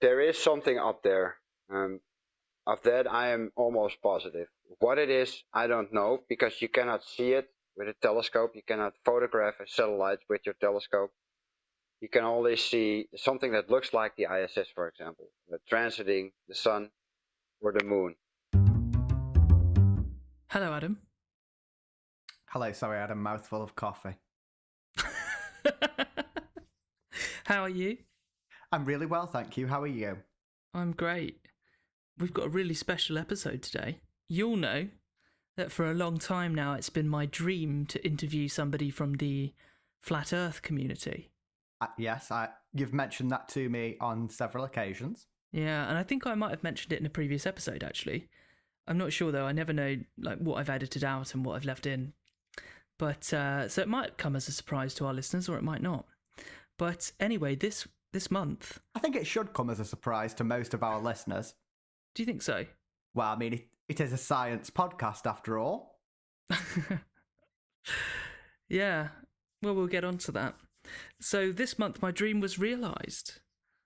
there is something up there. Of that, I am almost positive. What it is, I don't know, because you cannot see it with a telescope. You cannot photograph a satellite with your telescope. You can only see something that looks like the ISS, for example, transiting the sun or the moon. Hello, Adam. Hello, sorry, I had a mouthful of coffee. How are you? I'm really well, thank you. How are you? I'm great. We've got a really special episode today. You'll know that for a long time now it's been my dream to interview somebody from the Flat Earth community. Yes, you've mentioned that to me on several occasions. Yeah, and I think I might have mentioned it in a previous episode, actually. I'm not sure, though. I never know what I've edited out and what I've left in. But so it might come as a surprise to our listeners, or it might not. But anyway, this month... I think it should come as a surprise to most of our listeners. Do you think so? Well, I mean, it is a science podcast after all. Yeah, well, we'll get on to that. So this month, my dream was realised.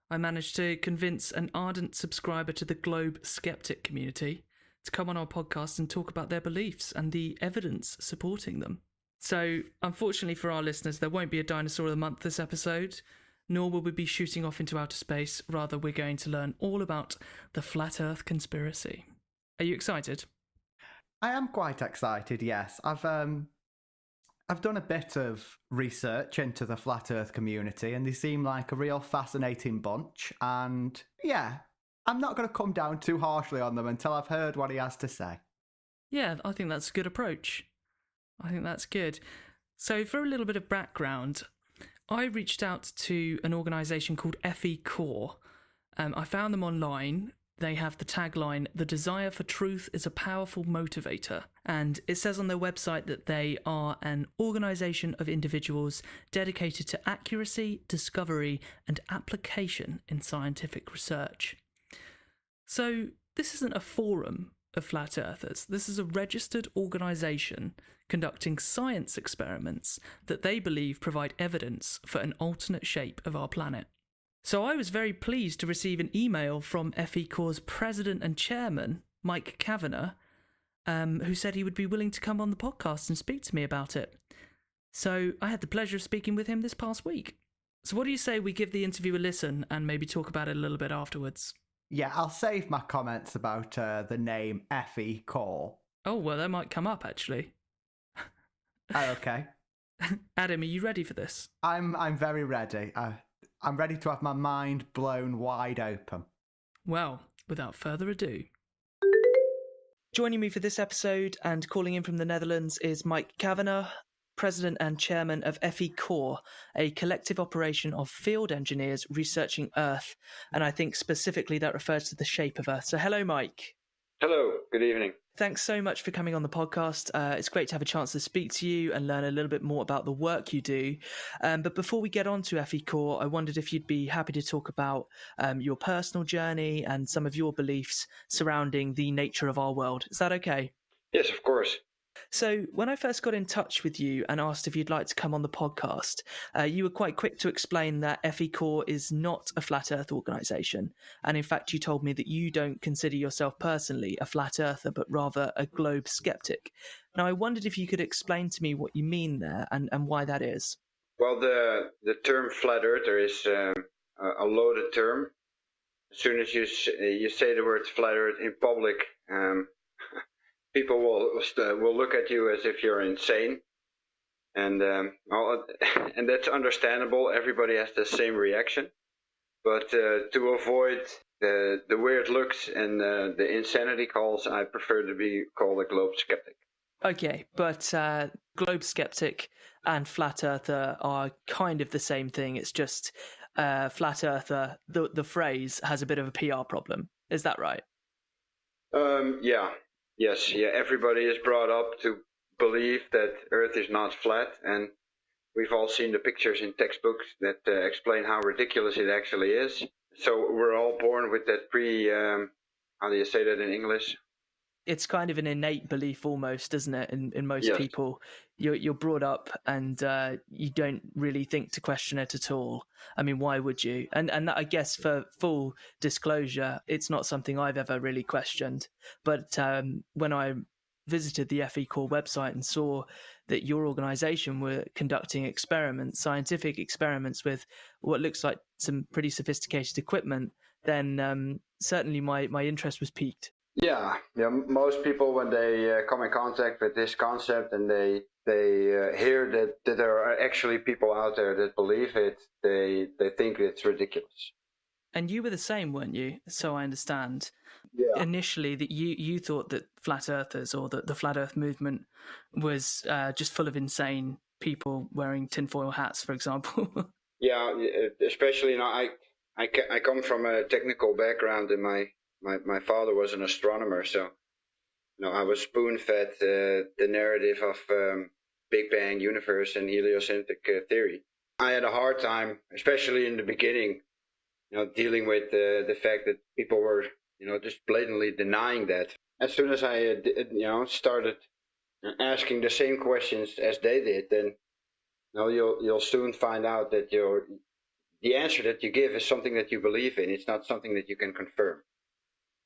I managed to convince an ardent subscriber to the Globe Sceptic community to come on our podcast and talk about their beliefs and the evidence supporting them. So, unfortunately for our listeners, there won't be a Dinosaur of the Month this episode, nor will we be shooting off into outer space. Rather, we're going to learn all about the Flat Earth conspiracy. Are you excited? I am quite excited, yes. I've done a bit of research into the Flat Earth community, and they seem like a real fascinating bunch. And yeah, I'm not going to come down too harshly on them until I've heard what he has to say. Yeah, I think that's a good approach. I think that's good. So for a little bit of background, I reached out to an organisation called FECORE. I found them online. They have the tagline, "The desire for truth is a powerful motivator." And it says on their website that they are an organisation of individuals dedicated to accuracy, discovery, and application in scientific research. So this isn't a forum of flat earthers. This is a registered organisation conducting science experiments that they believe provide evidence for an alternate shape of our planet. So I was very pleased to receive an email from FECORE's president and chairman, Mike Cavanaugh, who said he would be willing to come on the podcast and speak to me about it. So I had the pleasure of speaking with him this past week. So what do you say we give the interview a listen and maybe talk about it a little bit afterwards? Yeah, I'll save my comments about the name FECORE. Oh, well, that might come up, actually. Oh, okay. Adam, are you ready for this? I'm very ready. I'm ready to have my mind blown wide open. Well, without further ado. Joining me for this episode and calling in from the Netherlands is Mike Cavanaugh, President and Chairman of FECORE, a collective operation of field engineers researching Earth, and I think specifically that refers to the shape of Earth. So hello, Mike. Hello, good evening. Thanks so much for coming on the podcast. It's great to have a chance to speak to you and learn a little bit more about the work you do. But before we get on to FECORE, I wondered if you'd be happy to talk about your personal journey and some of your beliefs surrounding the nature of our world. Is that okay? Yes, of course. So when I first got in touch with you and asked if you'd like to come on the podcast, you were quite quick to explain that FECORE is not a flat earth organisation. And in fact, you told me that you don't consider yourself personally a flat earther, but rather a globe skeptic. Now, I wondered if you could explain to me what you mean there and why that is. Well, the term flat earther is a loaded term. As soon as you say the word flat earth in public, people will look at you as if you're insane, and that's understandable. Everybody has the same reaction, but to avoid the weird looks and the insanity calls, I prefer to be called a globe skeptic. Okay, but globe skeptic and flat earther are kind of the same thing. It's just flat earther, the phrase has a bit of a PR problem. Is that right? Yeah. Yes, yeah, everybody is brought up to believe that Earth is not flat, and we've all seen the pictures in textbooks that explain how ridiculous it actually is. So we're all born with that how do you say that in English? it's kind of an innate belief almost, isn't it? In most Yes. people, you're brought up and you don't really think to question it at all. I mean, why would you? And that, I guess, for full disclosure, it's not something I've ever really questioned. But when I visited the FECORE website and saw that your organisation were conducting experiments, scientific experiments with what looks like some pretty sophisticated equipment, then certainly my interest was piqued. Yeah. Most people, when they come in contact with this concept and they hear that there are actually people out there that believe it, they think it's ridiculous. And you were the same, weren't you? So I understand. Yeah. Initially, that you thought that flat earthers or that the flat Earth movement was just full of insane people wearing tinfoil hats, for example. Yeah, especially I come from a technical background, and my father was an astronomer, so I was spoon-fed the narrative of Big Bang universe and heliocentric theory. I had a hard time, especially in the beginning, dealing with the fact that people were, just blatantly denying that. As soon as I, started asking the same questions as they did, then you'll soon find out that the answer that you give is something that you believe in. It's not something that you can confirm.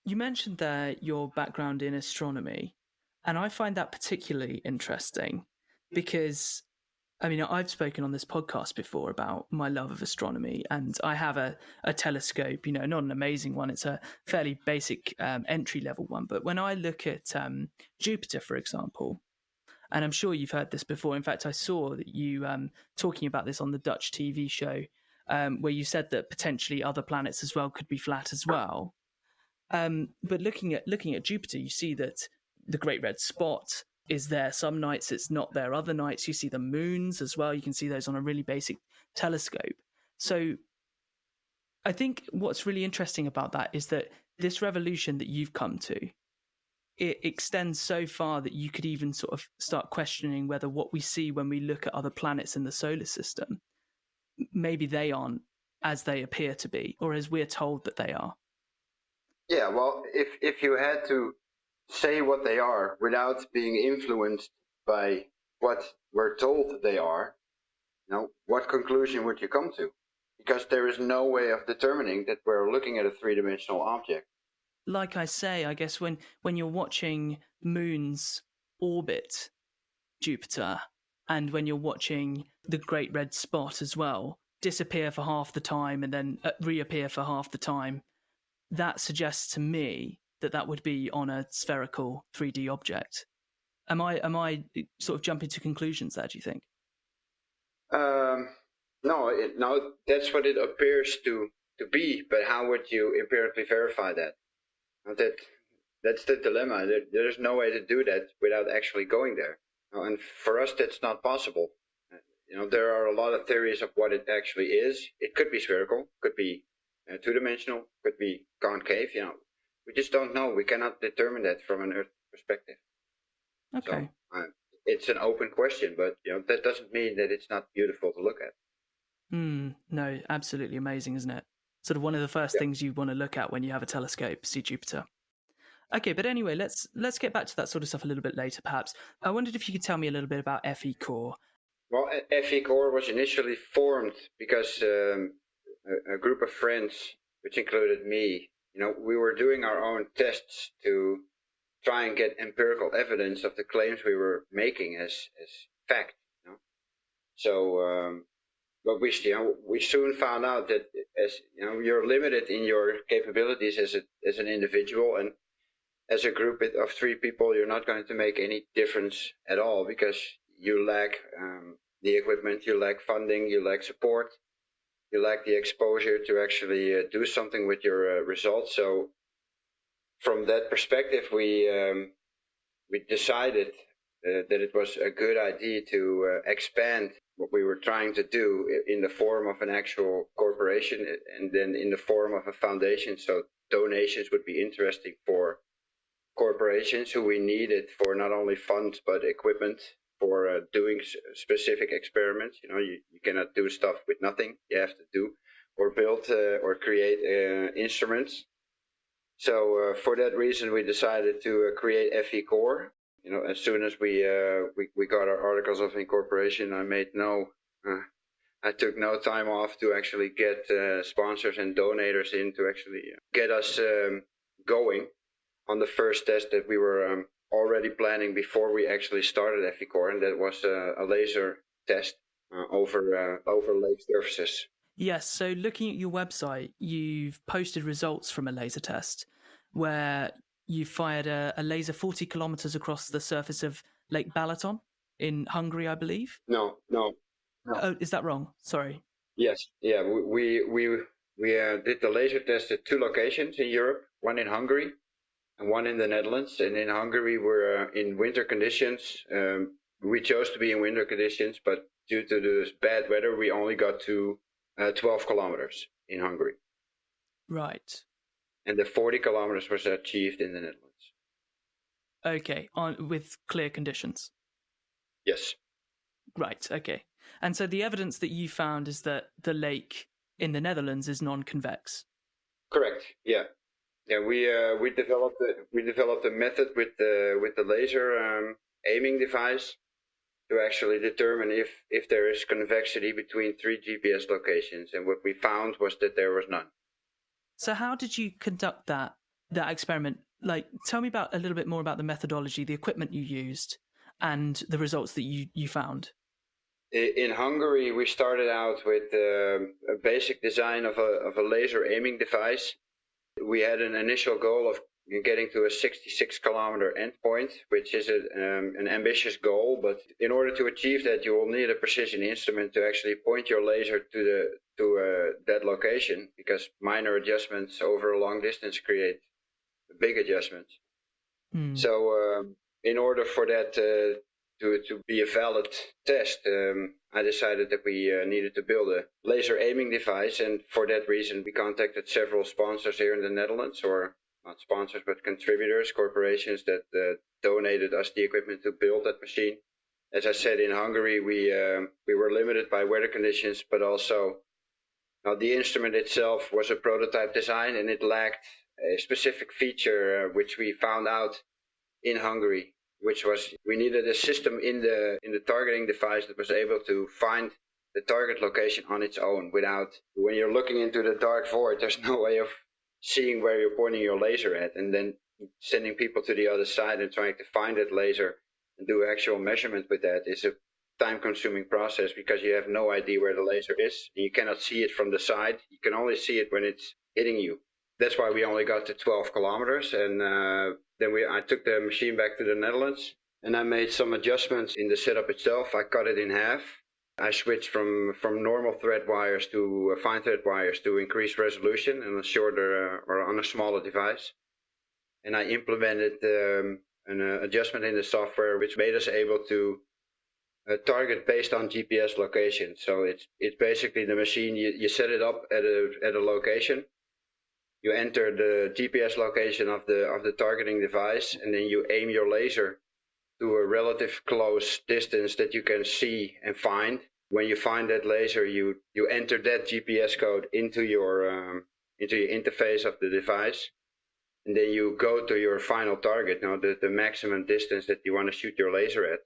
You mentioned there your background in astronomy, and I find that particularly interesting because, I mean, I've spoken on this podcast before about my love of astronomy, and I have a telescope, not an amazing one. It's a fairly basic entry level one. But when I look at Jupiter, for example, and I'm sure you've heard this before. In fact, I saw that you talking about this on the Dutch TV show, where you said that potentially other planets as well could be flat as well. But looking at Jupiter, you see that the Great Red Spot is there. Some nights it's not there. Other nights you see the moons as well. You can see those on a really basic telescope. So I think what's really interesting about that is that this revolution that you've come to, it extends so far that you could even sort of start questioning whether what we see when we look at other planets in the solar system, maybe they aren't as they appear to be, or as we're told that they are. Yeah, well, if you had to say what they are without being influenced by what we're told they are, what conclusion would you come to? Because there is no way of determining that we're looking at a three-dimensional object. Like I say, I guess when you're watching moons orbit Jupiter, and when you're watching the Great Red Spot as well disappear for half the time and then reappear for half the time, that suggests to me that would be on a spherical 3D object. Am I sort of jumping to conclusions there, do you think? No, that's what it appears to be, but how would you empirically verify that? That's the dilemma. There's no way to do that without actually going there. And for us, that's not possible. There are a lot of theories of what it actually is. It could be spherical, could be two-dimensional, could be concave. We just don't know. We cannot determine that from an Earth perspective. Okay. So it's an open question, but that doesn't mean that it's not beautiful to look at. No, absolutely amazing, isn't it? Sort of one of the first things you want to look at when you have a telescope, see Jupiter. Okay, but anyway, let's get back to that sort of stuff a little bit later, perhaps. I wondered if you could tell me a little bit about FECORE. Well, FECORE was initially formed because a group of friends, which included me, we were doing our own tests to try and get empirical evidence of the claims we were making as fact. So, but we soon found out that as you're limited in your capabilities as an individual, and as a group of three people, you're not going to make any difference at all because you lack the equipment, you lack funding, you lack support, you lack the exposure to actually do something with your results. So from that perspective, we decided that it was a good idea to expand what we were trying to do in the form of an actual corporation and then in the form of a foundation. So donations would be interesting for corporations who we needed for not only funds but equipment for doing specific experiments. You cannot do stuff with nothing. You have to do or build or create instruments. So for that reason, we decided to create FECORE. As soon as we got our articles of incorporation, I took no time off to actually get sponsors and donators in to actually get us going on the first test that we were already planning before we actually started FECORE, and that was a laser test over lake surfaces. Yes, so looking at your website, you've posted results from a laser test where you fired a laser 40 kilometers across the surface of Lake Balaton in Hungary, I believe. No. Oh, is that wrong? Sorry. Yes, yeah, we did the laser test at 2 locations in Europe, one in Hungary and one in the Netherlands. And in Hungary, we're in winter conditions. We chose to be in winter conditions, but due to the bad weather, we only got to 12 kilometers in Hungary. Right. And the 40 kilometers was achieved in the Netherlands. Okay, with clear conditions. Yes. Right, okay. And so the evidence that you found is that the lake in the Netherlands is non-convex. Correct. Yeah. Yeah. We developed a method with the laser aiming device to actually determine if there is convexity between 3 GPS locations, and what we found was that there was none. So how did you conduct that experiment? Like, tell me a little bit more about the methodology, the equipment you used, and the results that you found. In Hungary, we started out with a basic design of a laser aiming device. We had an initial goal of getting to a 66-kilometer endpoint, which is an ambitious goal. But in order to achieve that, you will need a precision instrument to actually point your laser to that location, because minor adjustments over a long distance create big adjustments. So in order for that to be a valid test, I decided that we needed to build a laser aiming device, and for that reason we contacted several sponsors here in the Netherlands, or not sponsors but contributors, corporations that donated us the equipment to build that machine. As I said, in Hungary we were limited by weather conditions, but also the instrument itself was a prototype design, and it lacked a specific feature which we found out in Hungary, which was we needed a system in the targeting device that was able to find the target location on its own without, when you're looking into the dark void, there's no way of seeing where you're pointing your laser at, and then sending people to the other side and trying to find that laser and do actual measurement with that is a time-consuming process, because you have no idea where the laser is and you cannot see it from the side. You can only see it when it's hitting you. That's why we only got to 12 kilometers, and then I took the machine back to the Netherlands, and I made some adjustments in the setup itself. I cut it in half. I switched from normal thread wires to fine thread wires to increase resolution and a shorter or on a smaller device. And I implemented an adjustment in the software which made us able to target based on GPS location. So it's basically the machine. You set it up at a location. You enter the GPS location of the targeting device, and then you aim your laser to a relative close distance that you can see and find. When you find that laser, you enter that GPS code into your interface of the device, and then you go to your final target, the maximum distance that you want to shoot your laser at,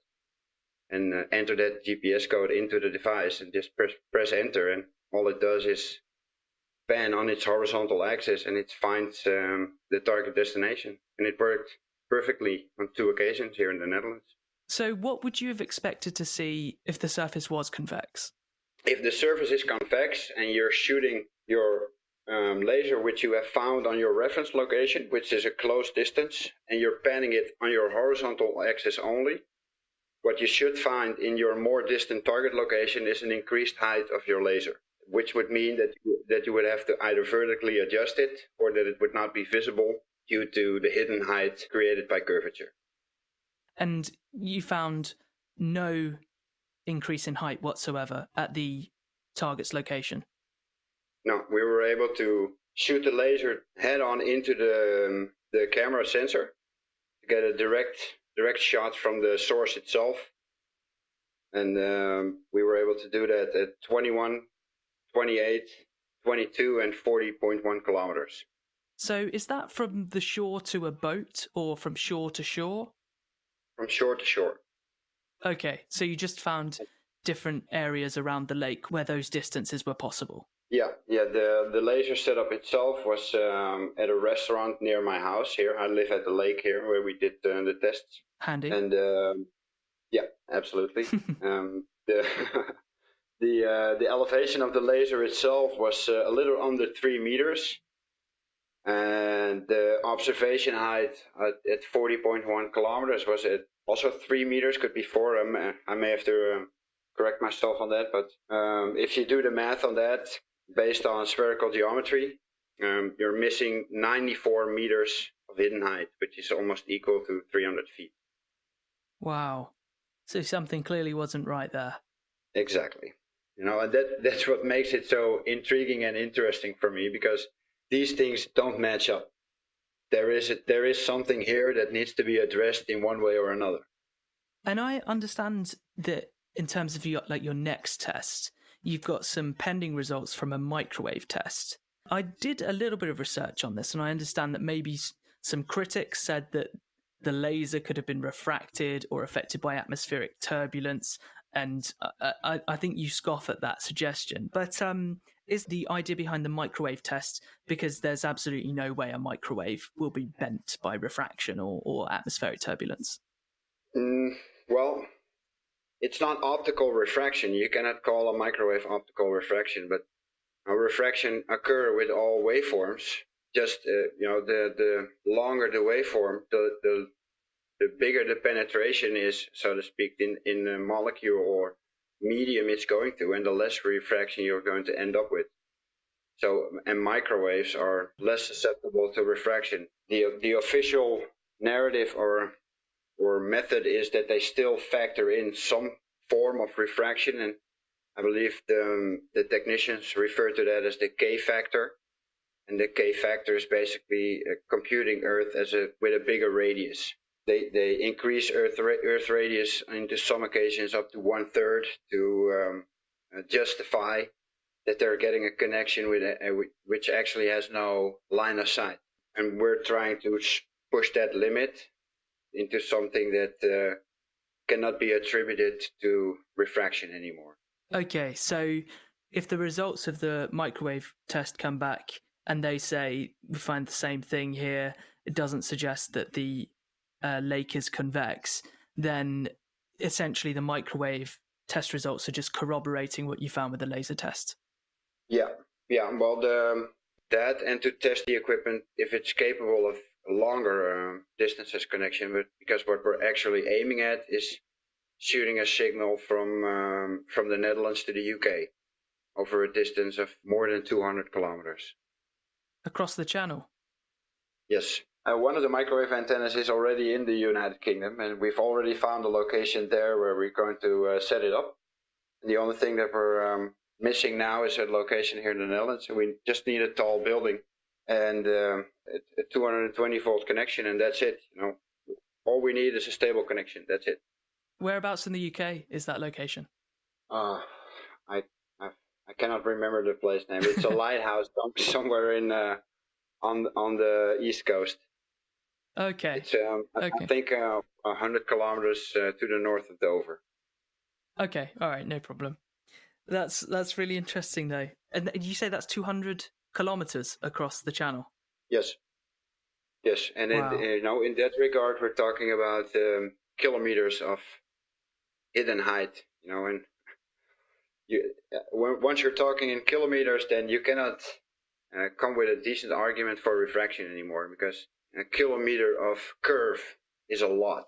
and enter that GPS code into the device, and just press enter, and all it does is pan on its horizontal axis, and it finds the target destination. And it worked perfectly on 2 occasions here in the Netherlands. So what would you have expected to see if the surface was convex? If the surface is convex and you're shooting your laser, which you have found on your reference location, which is a close distance, and you're panning it on your horizontal axis only, what you should find in your more distant target location is an increased height of your laser, which would mean that you would have to either vertically adjust it, or that it would not be visible due to the hidden height created by curvature. And you found no increase in height whatsoever at the target's location? No, we were able to shoot the laser head on into the camera sensor to get a direct shot from the source itself. And we were able to do that at 21, 28, 22, and 40.1 kilometers. So is that from the shore to a boat or from shore to shore? From shore to shore. Okay, so you just found different areas around the lake where those distances were possible. Yeah. The laser setup itself was at a restaurant near my house here. I live at the lake here where we did the tests. Handy. And yeah, absolutely. The the elevation of the laser itself was a little under 3 meters, and the observation height at 40.1 kilometers was at also 3 meters. Could be 4. I may have to correct myself on that, but if you do the math on that based on spherical geometry, you're missing 94 meters of hidden height, which is almost equal to 300 feet. Wow. So something clearly wasn't right there. Exactly. You know, and that's what makes it so intriguing and interesting for me, because these things don't match up. There is something here that needs to be addressed in one way or another. And I understand that in terms of your next test, you've got some pending results from a microwave test. I did a little bit of research on this, and I understand that maybe some critics said that the laser could have been refracted or affected by atmospheric turbulence, and I think you scoff at that suggestion. But is the idea behind the microwave test because there's absolutely no way a microwave will be bent by refraction or atmospheric turbulence? Well, it's not optical refraction. You cannot call a microwave optical refraction, but a refraction occur with all waveforms. Just the longer the waveform, the bigger the penetration is, so to speak, in the molecule or medium it's going to, and the less refraction you're going to end up with. So, and microwaves are less susceptible to refraction. The official narrative or method is that they still factor in some form of refraction, and I believe the technicians refer to that as the K factor. And the K factor is basically computing Earth with a bigger radius. They increase Earth radius into some occasions up to 1/3 to justify that they're getting a connection with which actually has no line of sight. And we're trying to push that limit into something that cannot be attributed to refraction anymore. Okay, so if the results of the microwave test come back and they say we find the same thing here, it doesn't suggest that the lake is convex, then essentially the microwave test results are just corroborating what you found with the laser test. Yeah. Well, that and to test the equipment if it's capable of longer distances connection, but because what we're actually aiming at is shooting a signal from the Netherlands to the UK over a distance of more than 200 kilometers. Across the channel? Yes. One of the microwave antennas is already in the United Kingdom, and we've already found a location there where we're going to set it up. And the only thing that we're missing now is a location here in the Netherlands. So we just need a tall building and a 220 volt connection, and that's it. You know, all we need is a stable connection. That's it. Whereabouts in the UK is that location? I cannot remember the place name. It's a lighthouse somewhere in on the east coast. Okay. It's I think 100 kilometers to the north of Dover. Okay, all right, no problem. That's really interesting though. And you say that's 200 kilometers across the channel? Yes, and wow. In that regard, we're talking about kilometers of hidden height. And once you're talking in kilometers, then you cannot come with a decent argument for refraction anymore, because a kilometer of curve is a lot.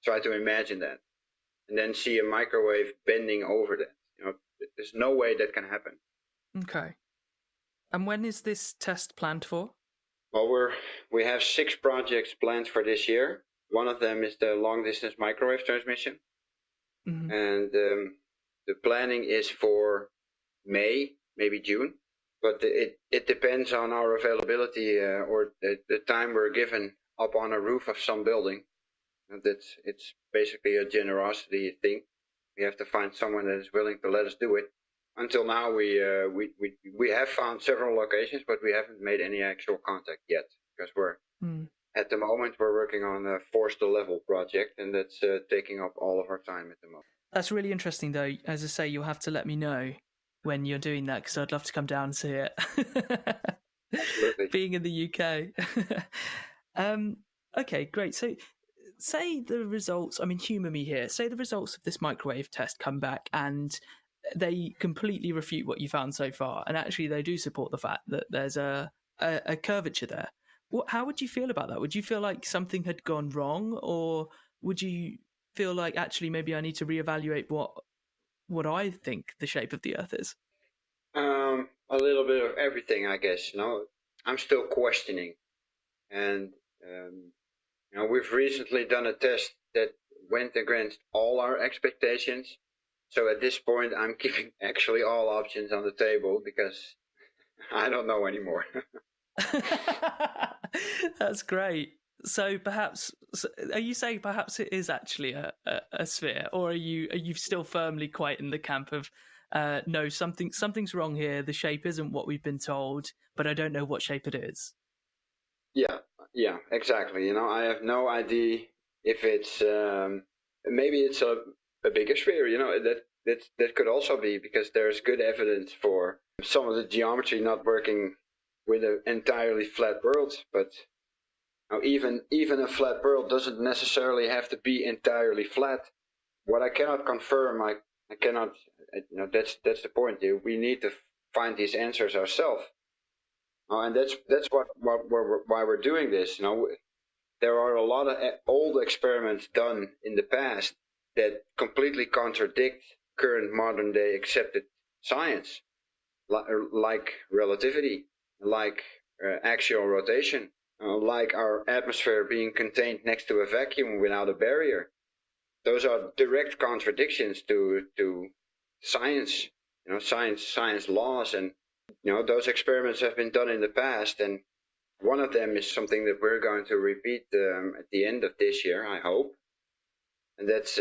Try to imagine that, and then see a microwave bending over that. There's no way that can happen. Okay. And when is this test planned for? Well, we have 6 projects planned for this year. One of them is the long-distance microwave transmission. Mm-hmm. And the planning is for May, maybe June. But it depends on our availability or the time we're given up on a roof of some building. And it's basically a generosity thing. We have to find someone that is willing to let us do it. until now, we have found several locations, but we haven't made any actual contact yet, because at the moment we're working on a Forster level project, and that's taking up all of our time at the moment. That's really interesting, though. As I say, you'll have to let me know when you're doing that, because I'd love to come down and see it. Absolutely. Being in the UK. Okay, great. So say the results, I mean, humour me here, say the results of this microwave test come back and they completely refute what you found so far, and actually they do support the fact that there's a curvature there. How would you feel about that? Would you feel like something had gone wrong, or would you feel like actually maybe I need to reevaluate what I think the shape of the Earth is? A little bit of everything, I guess. I'm still questioning, and we've recently done a test that went against all our expectations. So at this point, I'm keeping actually all options on the table because I don't know anymore. That's great. So perhaps, are you saying perhaps it is actually a sphere, or are you still firmly quite in the camp of no, something's wrong here. The shape isn't what we've been told, but I don't know what shape it is. Yeah, exactly. I have no idea if it's maybe it's a bigger sphere. That could also be, because there's good evidence for some of the geometry not working with an entirely flat world, but even a flat world doesn't necessarily have to be entirely flat. What I cannot confirm, I cannot. That's the point. We need to find these answers ourselves, and that's why we're doing this. There are a lot of old experiments done in the past that completely contradict current modern day accepted science, like relativity, like axial rotation, like our atmosphere being contained next to a vacuum without a barrier. Those are direct contradictions to science, science laws, and those experiments have been done in the past, and one of them is something that we're going to repeat at the end of this year, I hope, and that's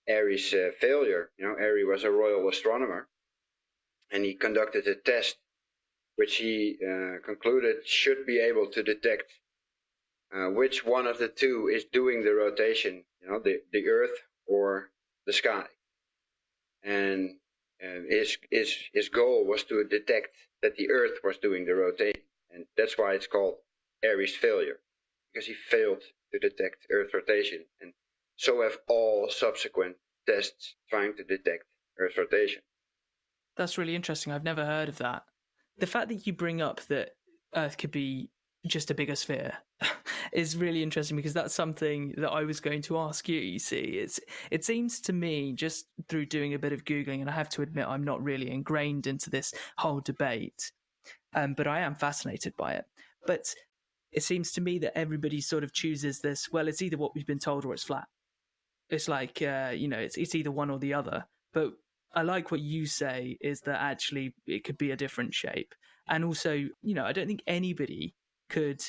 Airy's failure. Airy was a royal astronomer, and he conducted a test which he concluded should be able to detect which one of the two is doing the rotation, the Earth or the sky. And his goal was to detect that the Earth was doing the rotation, and that's why it's called Airy's failure, because he failed to detect Earth rotation, and so have all subsequent tests trying to detect Earth rotation. That's really interesting. I've never heard of that. The fact that you bring up that Earth could be just a bigger sphere is really interesting, because that's something that I was going to ask you. You see, it seems to me, just through doing a bit of Googling, and I have to admit I'm not really ingrained into this whole debate, but I am fascinated by it. But it seems to me that everybody sort of chooses this, well, it's either what we've been told or it's flat. It's like, it's either one or the other. But I like what you say, is that actually it could be a different shape. And also, I don't think anybody could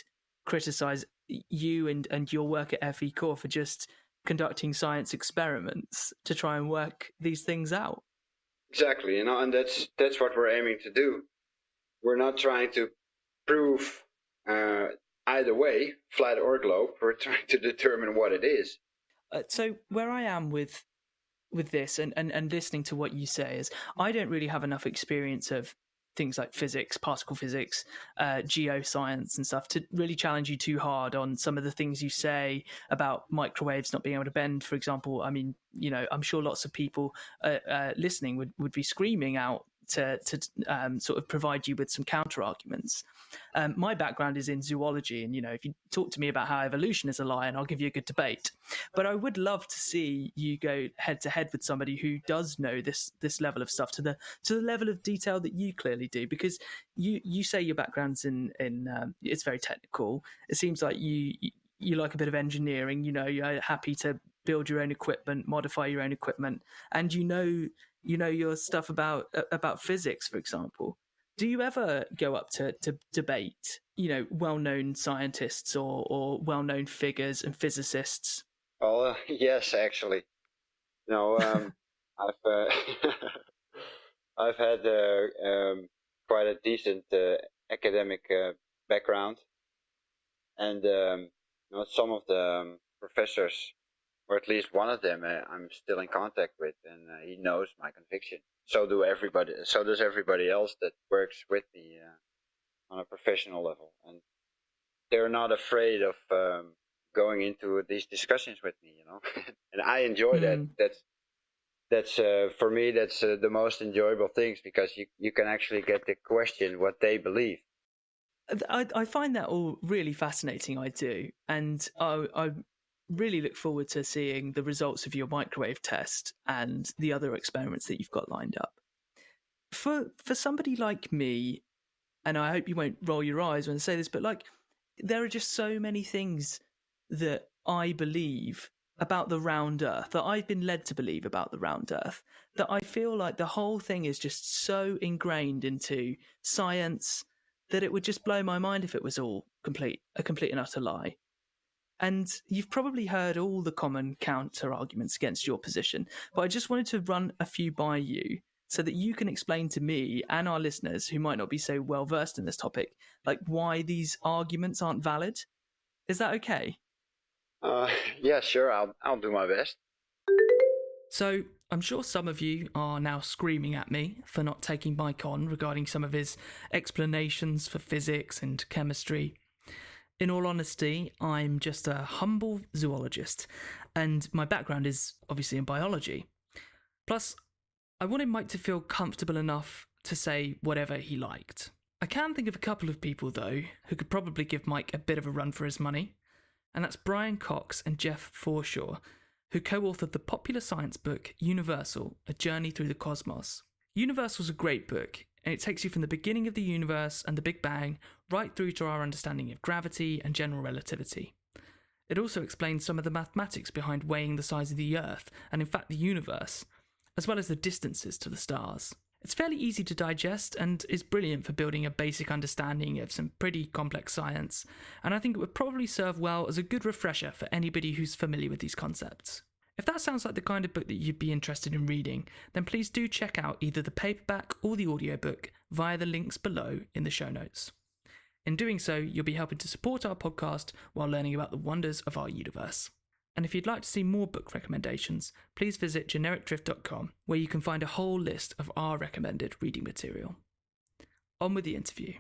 criticize you and your work at FECORE for just conducting science experiments to try and work these things out. Exactly, and that's what we're aiming to do. We're not trying to prove either way, flat or globe. We're trying to determine what it is. So where I am with this and listening to what you say is, I don't really have enough experience of things like physics, particle physics, geoscience and stuff to really challenge you too hard on some of the things you say about microwaves not being able to bend, for example. I mean, I'm sure lots of people listening would be screaming out to sort of provide you with some counter arguments. My background is in zoology, and if you talk to me about how evolution is a lie, and I'll give you a good debate. But I would love to see you go head to head with somebody who does know this level of stuff to the level of detail that you clearly do, because you say your background's in it's very technical. It seems like you like a bit of engineering. You're happy to build your own equipment, modify your own equipment, and you know your stuff about physics, for example. Do you ever go up to debate, well-known scientists or well-known figures and physicists? Oh, yes, actually. I've I've had quite a decent academic background, and some of the professors, or at least one of them, I'm still in contact with, and he knows my conviction. So does everybody else that works with me on a professional level, and they're not afraid of going into these discussions with me, and I enjoy that. That's for me, that's the most enjoyable things, because you can actually get to question what they believe. I find that all really fascinating. I do, and I really look forward to seeing the results of your microwave test and the other experiments that you've got lined up. For somebody like me, and I hope you won't roll your eyes when I say this, but like, there are just so many things that I believe about the round Earth, that I've been led to believe about the round Earth, that I feel like the whole thing is just so ingrained into science that it would just blow my mind if it was all a complete and utter lie. And you've probably heard all the common counter arguments against your position, but I just wanted to run a few by you so that you can explain to me and our listeners, who might not be so well versed in this topic, like why these arguments aren't valid. Is that okay? Yeah, sure. I'll do my best. So I'm sure some of you are now screaming at me for not taking Mike on regarding some of his explanations for physics and chemistry. In all honesty, I'm just a humble zoologist, and my background is obviously in biology. Plus, I wanted Mike to feel comfortable enough to say whatever he liked. I can think of a couple of people, though, who could probably give Mike a bit of a run for his money, and that's Brian Cox and Jeff Forshaw, who co-authored the popular science book Universal, A Journey Through the Cosmos. Universal's a great book, and it takes you from the beginning of the universe and the Big Bang right through to our understanding of gravity and general relativity. It also explains some of the mathematics behind weighing the size of the Earth, and in fact the universe, as well as the distances to the stars. It's fairly easy to digest and is brilliant for building a basic understanding of some pretty complex science, and I think it would probably serve well as a good refresher for anybody who's familiar with these concepts. If that sounds like the kind of book that you'd be interested in reading, then please do check out either the paperback or the audiobook via the links below in the show notes. In doing so, you'll be helping to support our podcast while learning about the wonders of our universe. And if you'd like to see more book recommendations, please visit genericdrift.com, where you can find a whole list of our recommended reading material. On with the interview.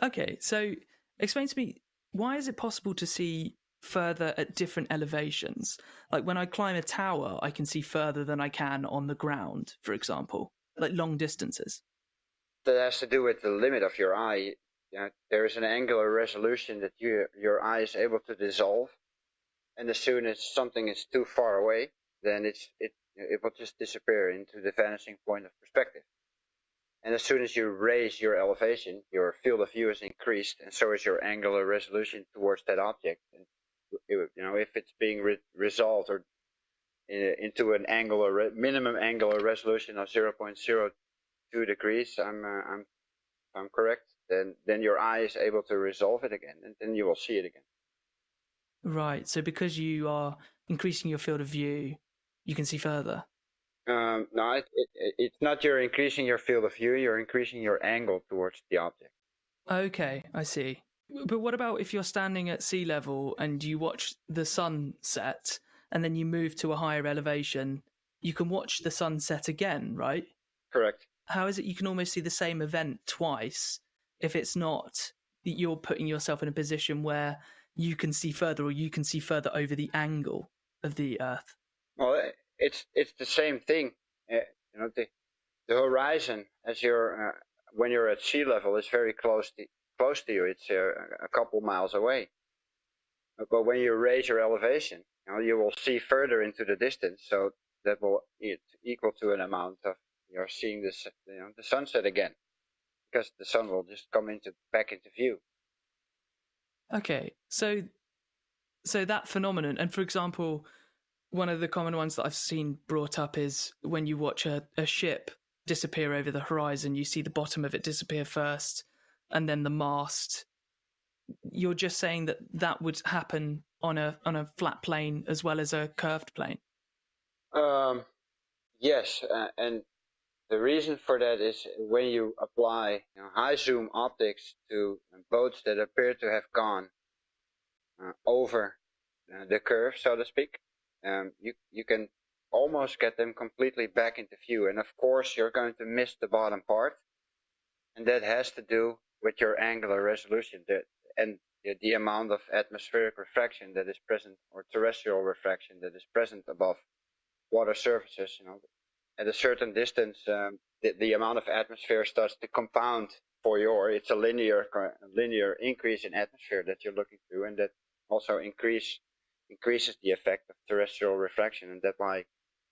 Okay, so explain to me, why is it possible to see further at different elevations? Like when I climb a tower, I can see further than I can on the ground, for example, like long distances. That has to do with the limit of your eye. There is an angular resolution that your eye is able to dissolve. And as soon as something is too far away, then it will just disappear into the vanishing point of perspective. And as soon as you raise your elevation, your field of view is increased, and so is your angular resolution towards that object. And if it's being resolved or into an minimum angular resolution of 0.02 degrees, I'm correct. Then your eye is able to resolve it again, and then you will see it again. Right, so because you are increasing your field of view, you can see further? No, it's not you're increasing your field of view, you're increasing your angle towards the object. Okay, I see. But what about if you're standing at sea level and you watch the sun set, and then you move to a higher elevation, you can watch the sun set again, right? Correct. How is it you can almost see the same event twice if it's not that you're putting yourself in a position where you can see further, or you can see further over the angle of the Earth? Well, it's the same thing. The horizon, as when you're at sea level, is very close to you. It's a couple miles away. But when you raise your elevation, you will see further into the distance. So that will equal to an amount of you're seeing the sunset again, because the sun will just come back into view. Okay, so that phenomenon, and for example, one of the common ones that I've seen brought up is when you watch a ship disappear over the horizon, you see the bottom of it disappear first, and then the mast. You're just saying that would happen on a flat plane as well as a curved plane? Yes, and the reason for that is when you apply high zoom optics to boats that appear to have gone over the curve, so to speak, you can almost get them completely back into view. And of course, you're going to miss the bottom part, and that has to do with your angular resolution and the amount of atmospheric refraction that is present, or terrestrial refraction that is present above water surfaces. At a certain distance, the amount of atmosphere starts to compound it's a linear increase in atmosphere that you're looking through, and that also increases the effect of terrestrial refraction, and that's why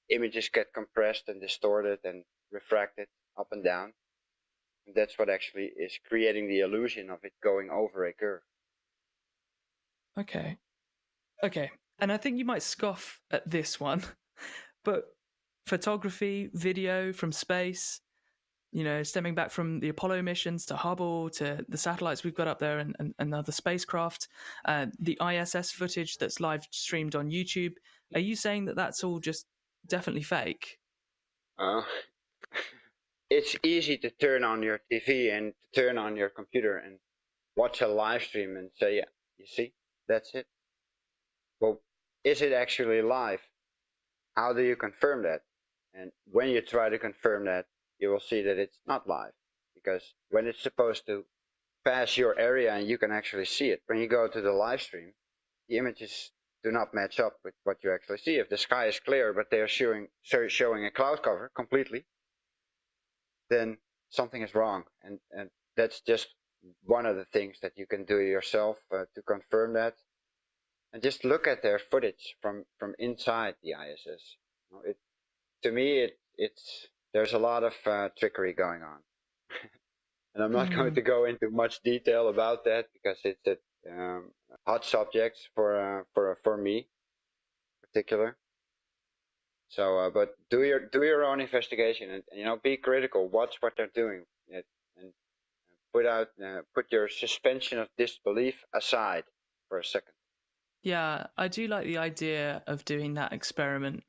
images get compressed and distorted and refracted up and down. And that's what actually is creating the illusion of it going over a curve. Okay. And I think you might scoff at this one, but photography, video from space, stemming back from the Apollo missions to Hubble to the satellites we've got up there and other spacecraft, the ISS footage that's live streamed on YouTube. Are you saying that that's all just definitely fake? It's easy to turn on your TV and to turn on your computer and watch a live stream and say, yeah, you see, that's it. Well, is it actually live? How do you confirm that? And when you try to confirm that, you will see that it's not live, because when it's supposed to pass your area and you can actually see it, when you go to the live stream, the images do not match up with what you actually see. If the sky is clear, but they are showing a cloud cover completely, then something is wrong. And that's just one of the things that you can do yourself to confirm that. And just look at their footage from inside the ISS. To me, there's a lot of trickery going on. And I'm not going to go into much detail about that, because it's a hot subject for me in particular. So, but do your own investigation, and be critical. Watch what they're doing, and put your suspension of disbelief aside for a second. Yeah, I do like the idea of doing that experiment,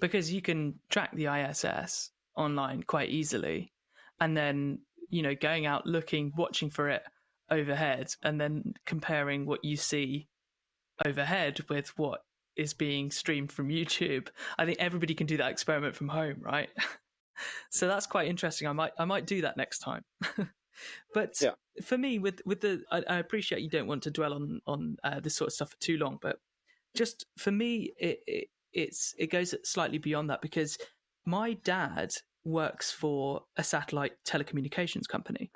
because you can track the ISS online quite easily, and then going out watching for it overhead, and then comparing what you see overhead with what is being streamed from YouTube. I think everybody can do that experiment from home, right? So that's quite interesting. I might do that next time. But yeah. For me, I appreciate you don't want to dwell on this sort of stuff for too long, but just for me, it goes slightly beyond that, because my dad works for a satellite telecommunications company,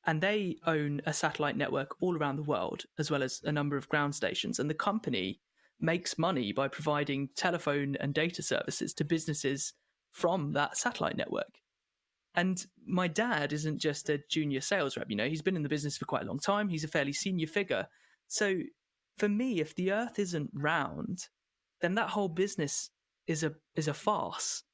and they own a satellite network all around the world, as well as a number of ground stations. And the company makes money by providing telephone and data services to businesses from that satellite network. And my dad isn't just a junior sales rep, he's been in the business for quite a long time. He's a fairly senior figure. So for me, if the Earth isn't round, then that whole business is a farce.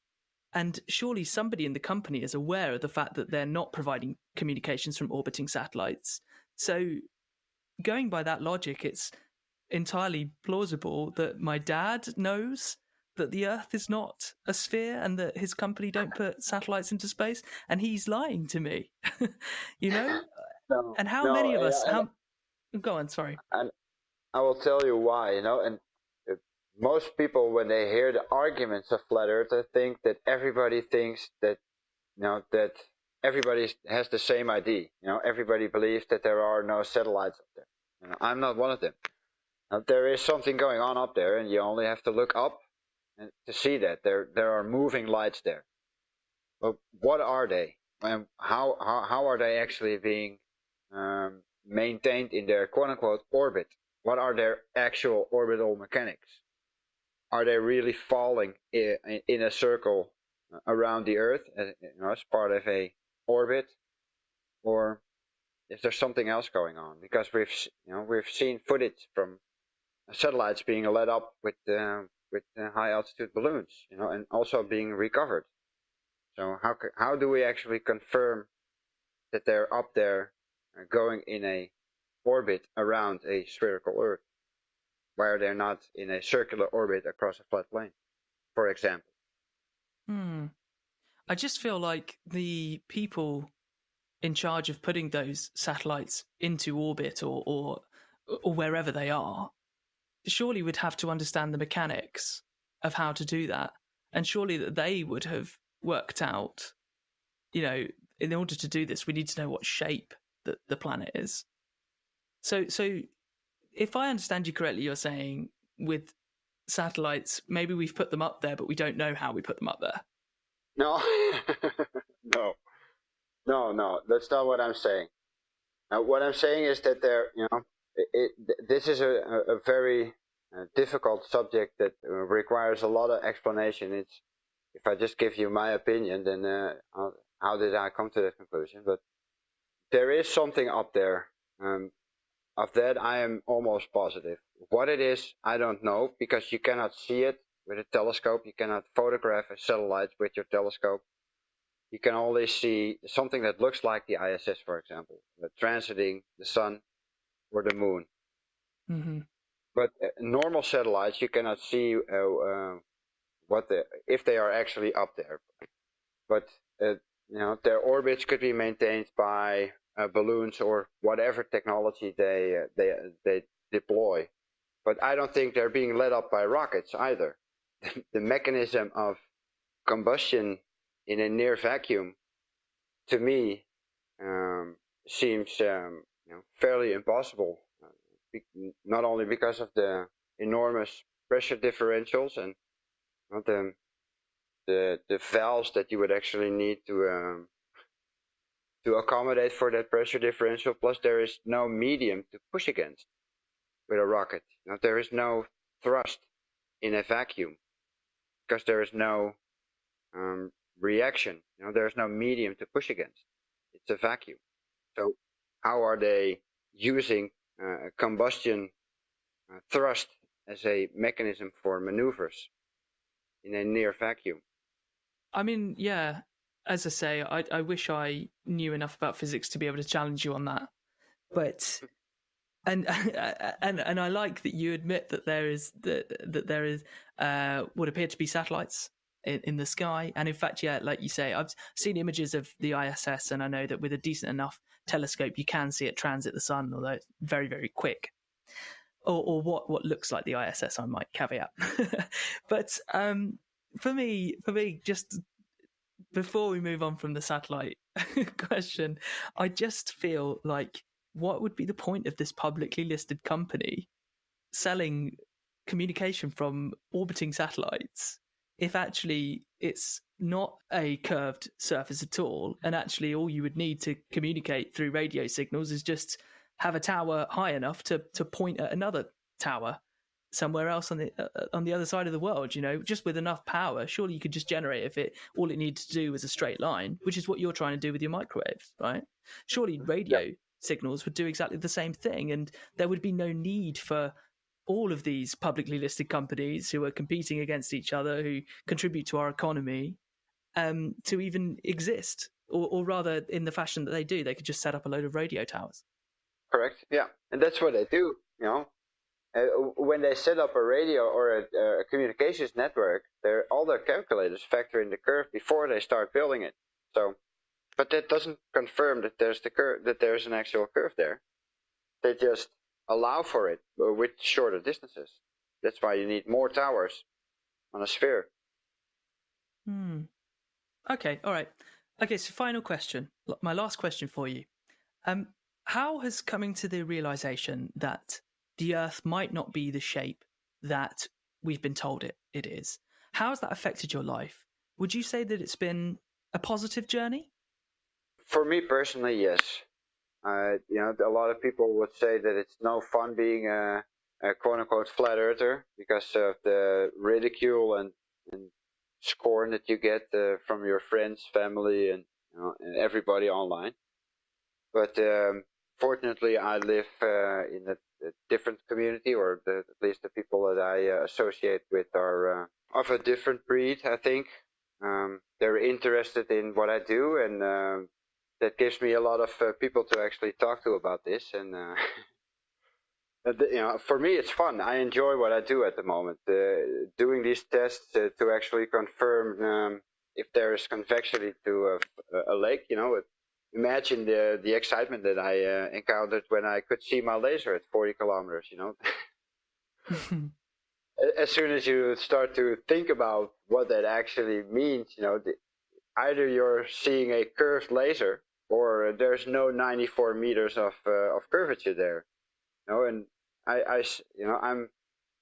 And surely somebody in the company is aware of the fact that they're not providing communications from orbiting satellites. So going by that logic, it's entirely plausible that my dad knows that the Earth is not a sphere and that his company don't put satellites into space, and he's lying to me. No, and how many of us? Go on, sorry. And I will tell you why. And most people, when they hear the arguments of flat earthers, think that everybody thinks that that everybody has the same idea. Everybody believes that there are no satellites up there. I'm not one of them. There is something going on up there, and you only have to look up and to see that there are moving lights there. But what are they? And how are they actually being maintained in their quote-unquote orbit? What are their actual orbital mechanics? Are they really falling in a circle around the Earth as part of a orbit, or is there something else going on? Because we've seen footage from satellites being led up with high altitude balloons, and also being recovered. So how do we actually confirm that they're up there going in a orbit around a spherical Earth, where they're not in a circular orbit across a flat plane, for example? I just feel like the people in charge of putting those satellites into orbit or wherever they are surely would have to understand the mechanics of how to do that, and surely that they would have worked out, in order to do this, we need to know what shape the planet is. So if I understand you correctly, you're saying with satellites, maybe we've put them up there, but we don't know how we put them up there. No, no, that's not what I'm saying. What I'm saying is that this is a very difficult subject that requires a lot of explanation. If I just give you my opinion, then how did I come to that conclusion? But there is something up there. Of that, I am almost positive. What it is, I don't know, because you cannot see it with a telescope. You cannot photograph a satellite with your telescope. You can only see something that looks like the ISS, for example, transiting the sun or the moon. Mm-hmm. But normal satellites, you cannot see if they are actually up there. But their orbits could be maintained by balloons or whatever technology they deploy. But I don't think they're being led up by rockets either. The mechanism of combustion in a near vacuum, to me, seems fairly impossible. Not only because of the enormous pressure differentials and the valves that you would actually need to accommodate for that pressure differential. Plus, there is no medium to push against with a rocket. There is no thrust in a vacuum because there is no reaction. There is no medium to push against. It's a vacuum. So how are they using combustion thrust as a mechanism for maneuvers in a near vacuum? I mean, yeah, as I say, I wish I knew enough about physics to be able to challenge you on that. But and I like that you admit that there is what appear to be satellites in the sky, and in fact, yeah, like you say, I've seen images of the ISS, and I know that with a decent enough telescope, you can see it transit the sun, although it's very, very quick. Or what looks like the ISS, I might caveat. But for me, just before we move on from the satellite question, I just feel like, what would be the point of this publicly listed company selling communication from orbiting satellites if actually it's not a curved surface at all, and actually all you would need to communicate through radio signals is just have a tower high enough to point at another tower somewhere else on the other side of the world, just with enough power. Surely you could just generate all it needed to do was a straight line, which is what you're trying to do with your microwaves, right? Surely radio signals would do exactly the same thing, and there would be no need for all of these publicly listed companies who are competing against each other, who contribute to our economy, to even exist, or rather, in the fashion that they do, they could just set up a load of radio towers. Correct. Yeah, and that's what they do. When they set up a radio or a communications network, all their calculators factor in the curve before they start building it. So, but that doesn't confirm that there's an actual curve there. They just allow for it with shorter distances. That's why you need more towers on a sphere. Okay, all right. Okay, so final question. My last question for you. How has coming to the realization that the Earth might not be the shape that we've been told it is, how has that affected your life? Would you say that it's been a positive journey? For me personally, yes. A lot of people would say that it's no fun being a quote-unquote flat earther because of the ridicule and scorn that you get from your friends, family, and everybody online. But fortunately, I live in a different community, or at least the people that I associate with are of a different breed, I think. They're interested in what I do, and that gives me a lot of people to actually talk to about this. And for me, it's fun. I enjoy what I do at the moment. Doing these tests to actually confirm if there is convexity to a lake, imagine the excitement that I encountered when I could see my laser at 40 kilometers. As soon as you start to think about what that actually means, either you're seeing a curved laser or there's no 94 meters of curvature there. And I'm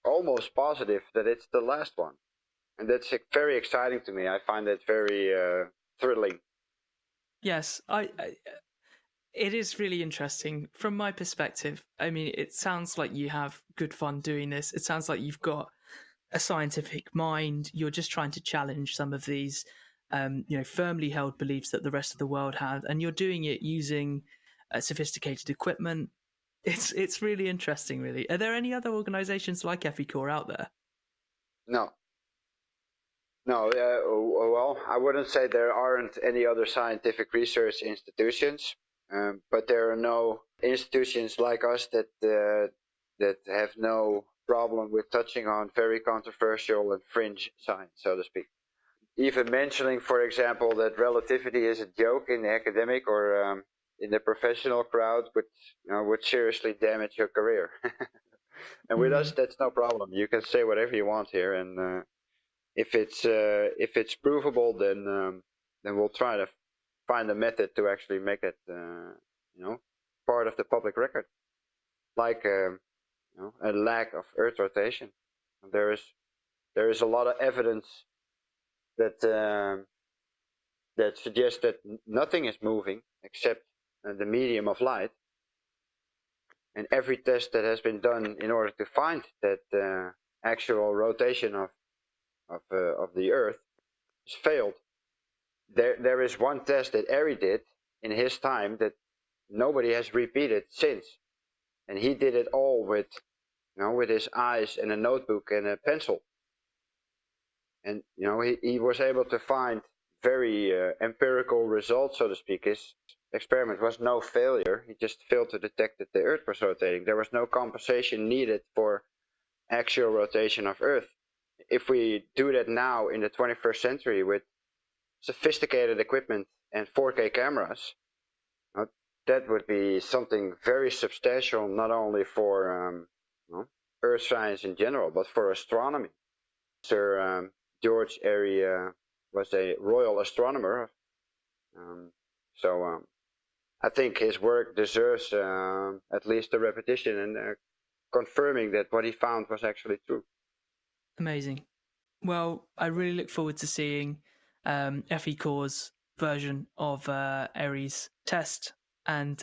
almost positive that it's the last one, and that's very exciting to me. I find it very thrilling. Yes, it is really interesting from my perspective. I mean, it sounds like you have good fun doing this. It sounds like you've got a scientific mind. You're just trying to challenge some of these, firmly held beliefs that the rest of the world has, and you're doing it using sophisticated equipment. It's really interesting, really. Are there any other organizations like FECORE out there? No. Well, I wouldn't say there aren't any other scientific research institutions, but there are no institutions like us that have no problem with touching on very controversial and fringe science, so to speak. Even mentioning, for example, that relativity is a joke in the academic or in the professional crowd would seriously damage your career. And with us, that's no problem. You can say whatever you want here, and if it's provable, then we'll try to find a method to actually make it part of the public record, like a lack of Earth rotation. There is a lot of evidence that suggests that nothing is moving except the medium of light, and every test that has been done in order to find that actual rotation of the Earth has failed. There is one test that Airy did in his time that nobody has repeated since, and he did it all with his eyes and a notebook and a pencil, and he was able to find very empirical results, so to speak. His experiment was no failure. He just failed to detect that the Earth was rotating. There was no compensation needed for actual rotation of Earth. If we do that now in the 21st century with sophisticated equipment and 4K cameras, that would be something very substantial, not only for Earth science in general, but for astronomy. Sir George Airy was a royal astronomer, so I think his work deserves at least a repetition and confirming that what he found was actually true. Amazing. Well, I really look forward to seeing FECORE's version of Airy's test. And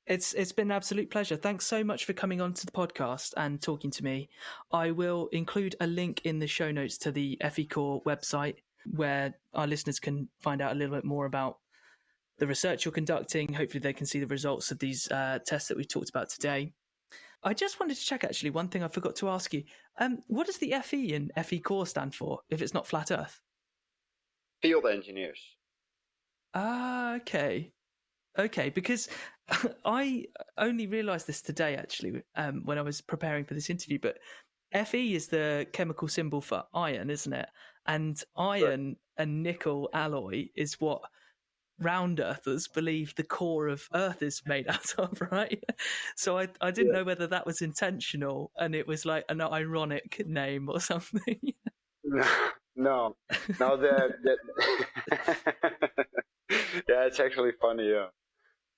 it's been an absolute pleasure. Thanks so much for coming on to the podcast and talking to me. I will include a link in the show notes to the FECORE website where our listeners can find out a little bit more about the research you're conducting. Hopefully they can see the results of these tests that we talked about today. I just wanted to check, actually, one thing I forgot to ask you. What does the FE in FECORE stand for, if it's not Flat Earth? Field engineers. Ah, okay. Okay, because I only realised this today, actually, when I was preparing for this interview, but Fe is the chemical symbol for iron, isn't it? And iron and nickel alloy is what round earthers believe the core of Earth is made out of, right? So I didn't know whether that was intentional and it was like an ironic name or something. No. Yeah, it's actually funny. Yeah.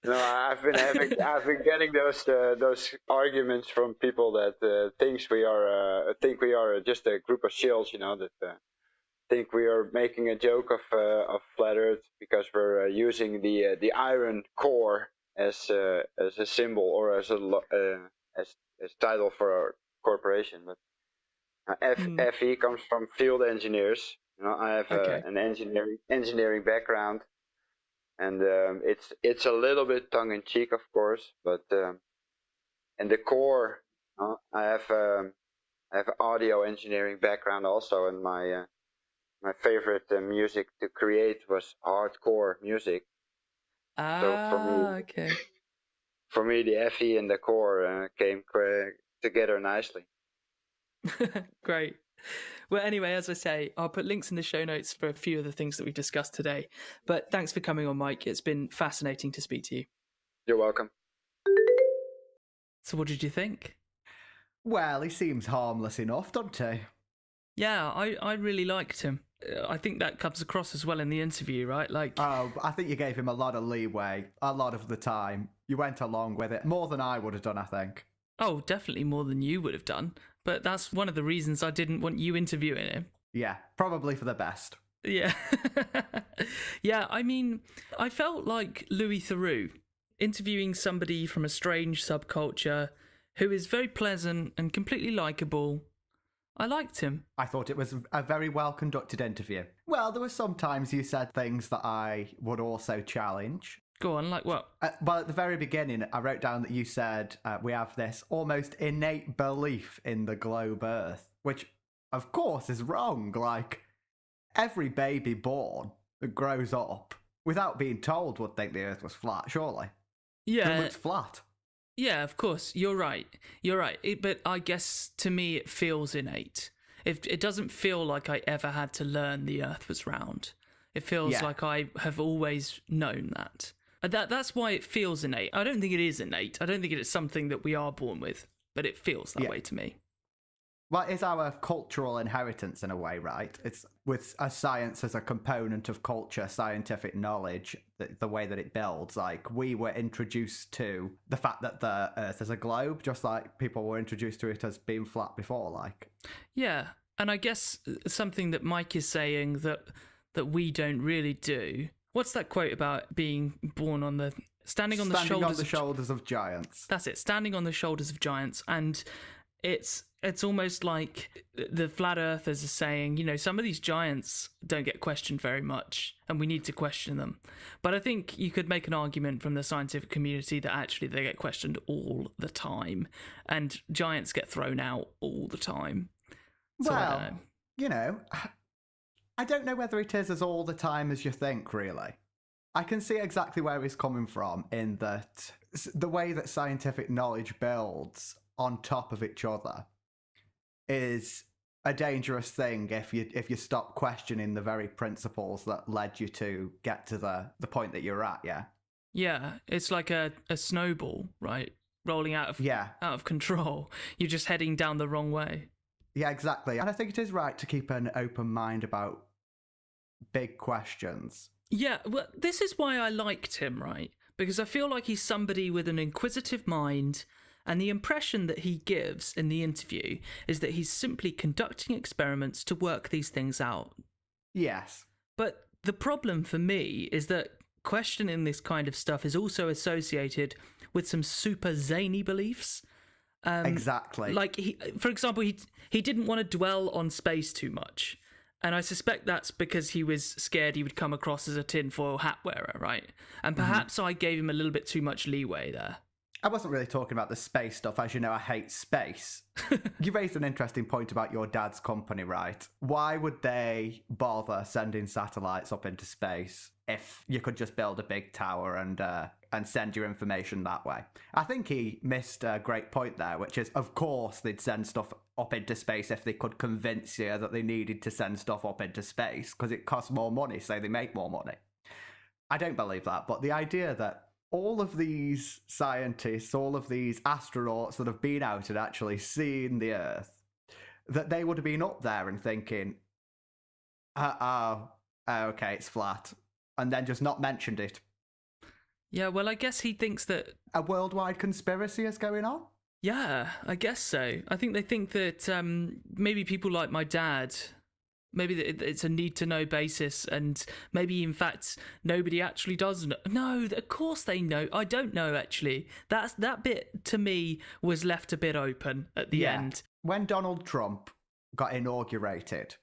No, I've been getting those arguments from people that think we are just a group of shills, that think we are making a joke of Flat Earth because we're using the iron core as a symbol or as title for our corporation. But FE comes from field engineers. I have an engineering background, and it's a little bit tongue in cheek, of course, but and the core, I have an audio engineering background also, and my favorite music to create was hardcore music. So for me, the FE and the core came together nicely. Great. Well, anyway, as I say, I'll put links in the show notes for a few of the things that we've discussed today. But thanks for coming on, Mike. It's been fascinating to speak to you. You're welcome. So what did you think? Well, he seems harmless enough, doesn't he? Yeah, I really liked him. I think that comes across as well in the interview, right? Like, Oh, I think you gave him a lot of leeway, a lot of the time. You went along with it more than I would have done, I think. oh, definitely more than you would have done. But that's one of the reasons I didn't want you interviewing him. Yeah, probably for the best. Yeah. Yeah, I mean, I felt like Louis Theroux interviewing somebody from a strange subculture who is very pleasant and completely likable. I liked him. I thought it was a very well-conducted interview. Well, there were some times you said things that I would also challenge. Go on, like what? Well, at the very beginning, I wrote down that you said we have this almost innate belief in the globe Earth, which, of course, is wrong. Like, every baby born that grows up without being told would think the Earth was flat, surely. Yeah. It looks flat. Yeah, of course. You're right. You're right. But I guess to me it feels innate. It doesn't feel like I ever had to learn the Earth was round. It feels like I have always known that. That's why it feels innate. I don't think it is innate. I don't think it is something that we are born with, but it feels that way to me. Well, it's our cultural inheritance in a way, right? It's with science as a component of culture, scientific knowledge, the way that it builds. Like, we were introduced to the fact that the Earth is a globe, just like people were introduced to it as being flat before, like. Yeah, and I guess something that Mike is saying that we don't really do. What's that quote about being born on the... Standing on the shoulders of giants. That's it, standing on the shoulders of giants. And it's almost like the flat earthers are saying, you know, some of these giants don't get questioned very much and we need to question them. But I think you could make an argument from the scientific community that actually they get questioned all the time and giants get thrown out all the time. So well, I don't know. You know, I don't know whether it is as all the time as you think, really. I can see exactly where he's coming from in that the way that scientific knowledge builds on top of each other is a dangerous thing if you stop questioning the very principles that led you to get to the point that you're at. Yeah, it's like a snowball, right? Rolling out of control. You're just heading down the wrong way. Yeah, exactly. And I think it is right to keep an open mind about big questions. Yeah, well, this is why I liked him, right? Because I feel like he's somebody with an inquisitive mind, and the impression that he gives in the interview is that he's simply conducting experiments to work these things out. Yes. But the problem for me is that questioning this kind of stuff is also associated with some super zany beliefs. Exactly. Like, for example, he didn't want to dwell on space too much. And I suspect that's because he was scared he would come across as a tinfoil hat wearer, right? And perhaps I gave him a little bit too much leeway there. I wasn't really talking about the space stuff. As you know, I hate space. You raised an interesting point about your dad's company, right? Why would they bother sending satellites up into space if you could just build a big tower and send your information that way? I think he missed a great point there, which is, of course, they'd send stuff up into space if they could convince you that they needed to send stuff up into space because it costs more money, so they make more money. I don't believe that, but the idea that all of these scientists, all of these astronauts that have been out and actually seen the Earth, that they would have been up there and thinking, okay, it's flat, and then just not mentioned it. Yeah, well, I guess he thinks that... A worldwide conspiracy is going on? Yeah, I guess so. I think they think that maybe people like my dad... Maybe it's a need-to-know basis, and maybe, in fact, nobody actually does know. No, of course they know. I don't know, actually. That bit, to me, was left a bit open at the end. When Donald Trump got inaugurated,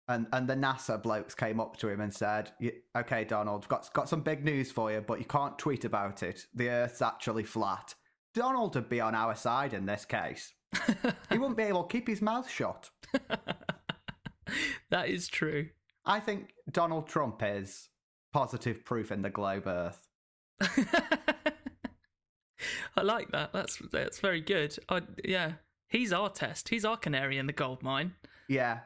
and the NASA blokes came up to him and said, okay, Donald, got some big news for you, but you can't tweet about it. The Earth's actually flat. Donald would be on our side in this case. He wouldn't be able to keep his mouth shut. That is true. I think Donald Trump is positive proof in the globe Earth. I like that. That's very good. Yeah. He's our test. He's our canary in the gold mine. Yeah.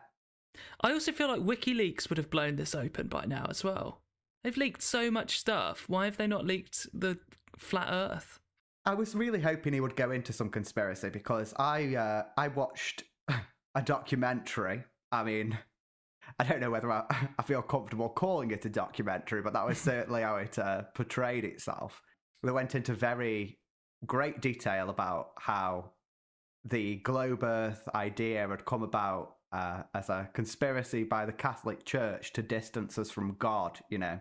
I also feel like WikiLeaks would have blown this open by now as well. They've leaked so much stuff. Why have they not leaked the flat Earth? I was really hoping he would go into some conspiracy because I watched a documentary. I mean, I don't know whether I feel comfortable calling it a documentary, but that was certainly how it portrayed itself. They went into very great detail about how the globe Earth idea had come about as a conspiracy by the Catholic Church to distance us from God, you know.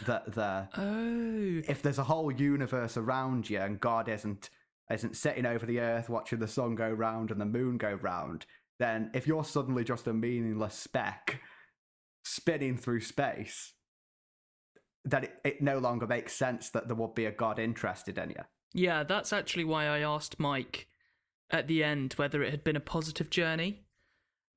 If there's a whole universe around you and God isn't sitting over the Earth watching the sun go round and the moon go round, then if you're suddenly just a meaningless speck spinning through space, then it no longer makes sense that there would be a God interested in you. Yeah, that's actually why I asked Mike at the end whether it had been a positive journey,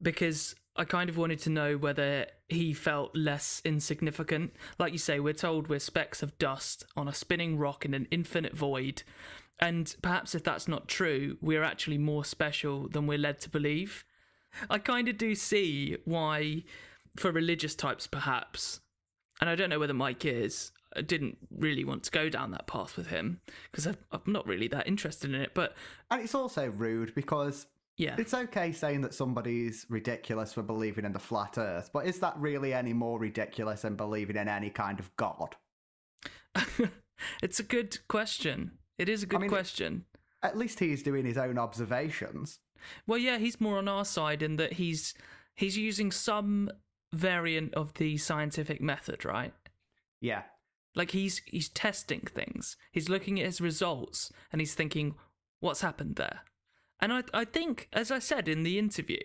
because I kind of wanted to know whether he felt less insignificant. Like you say, we're told we're specks of dust on a spinning rock in an infinite void, and perhaps if that's not true, we're actually more special than we're led to believe. I kind of do see why, for religious types perhaps, and I don't know whether Mike is, I didn't really want to go down that path with him, because I'm not really that interested in it, but... And it's also rude because... Yeah. It's okay saying that somebody's ridiculous for believing in the flat Earth, but is that really any more ridiculous than believing in any kind of God? It's a good question. It is a good question. At least he's doing his own observations. Well, yeah, he's more on our side in that he's using some variant of the scientific method, right? Yeah. Like he's testing things. He's looking at his results and he's thinking, what's happened there? And I think, as I said in the interview,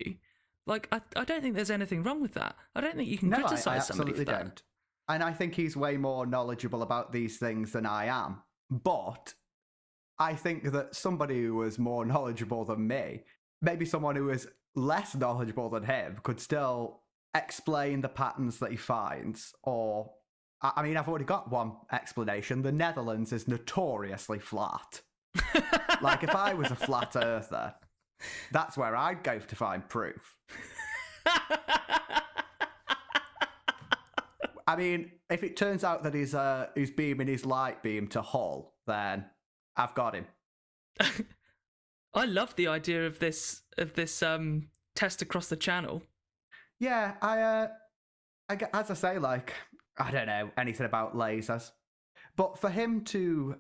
like, I don't think there's anything wrong with that. I don't think you can criticise somebody for that. I absolutely don't. And I think he's way more knowledgeable about these things than I am. But I think that somebody who was more knowledgeable than me, maybe someone who was less knowledgeable than him, could still explain the patterns that he finds. Or, I mean, I've already got one explanation. The Netherlands is notoriously flat. Like, if I was a flat earther, that's where I'd go to find proof. I mean, if it turns out that he's beaming his light beam to Hull, then I've got him. I love the idea of this test across the channel. Yeah, I as I say, like, I don't know anything about lasers, but for him to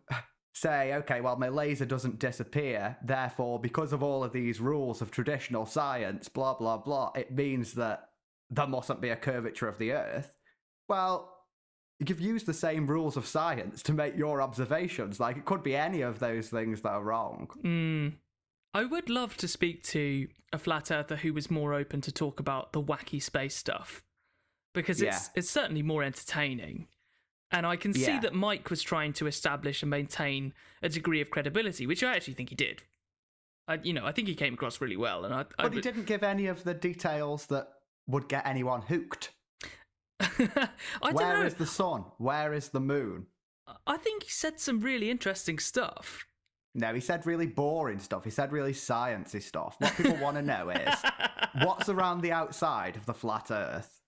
say, okay, well, my laser doesn't disappear, therefore, because of all of these rules of traditional science, blah, blah, blah, it means that there mustn't be a curvature of the Earth. Well, you've used the same rules of science to make your observations. Like, it could be any of those things that are wrong. I would love to speak to a flat earther who was more open to talk about the wacky space stuff, because it's certainly more entertaining. And I can see that Mike was trying to establish and maintain a degree of credibility, which I actually think he did. I think he came across really well. But he didn't give any of the details that would get anyone hooked. Where is the sun? Where is the moon? I think he said some really interesting stuff. No, he said really boring stuff. He said really sciencey stuff. What people want to know is what's around the outside of the flat Earth.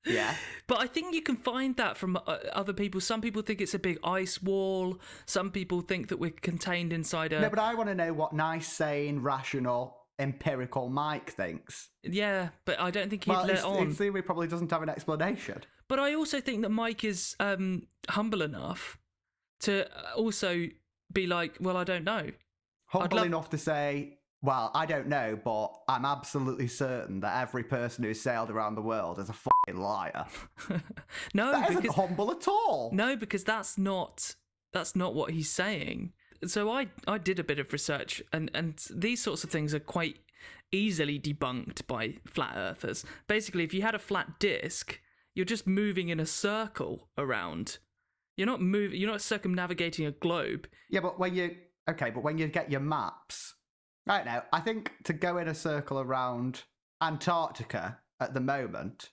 Yeah. But I think you can find that from other people. Some people think it's a big ice wall. Some people think that we're contained inside a... No, but I want to know what nice, sane, rational, empirical Mike thinks. Yeah, but I don't think he'd let on. In theory, probably doesn't have an explanation. But I also think that Mike is humble enough to also be like, well, I don't know. Humble enough to say... Well, I don't know, but I'm absolutely certain that every person who's sailed around the world is a fucking liar. No, that isn't humble at all. No, because that's not what he's saying. So I did a bit of research, and these sorts of things are quite easily debunked by flat earthers. Basically, if you had a flat disc, you're just moving in a circle around. You're not circumnavigating a globe. Yeah, but when you get your maps. Right now, I think to go in a circle around Antarctica at the moment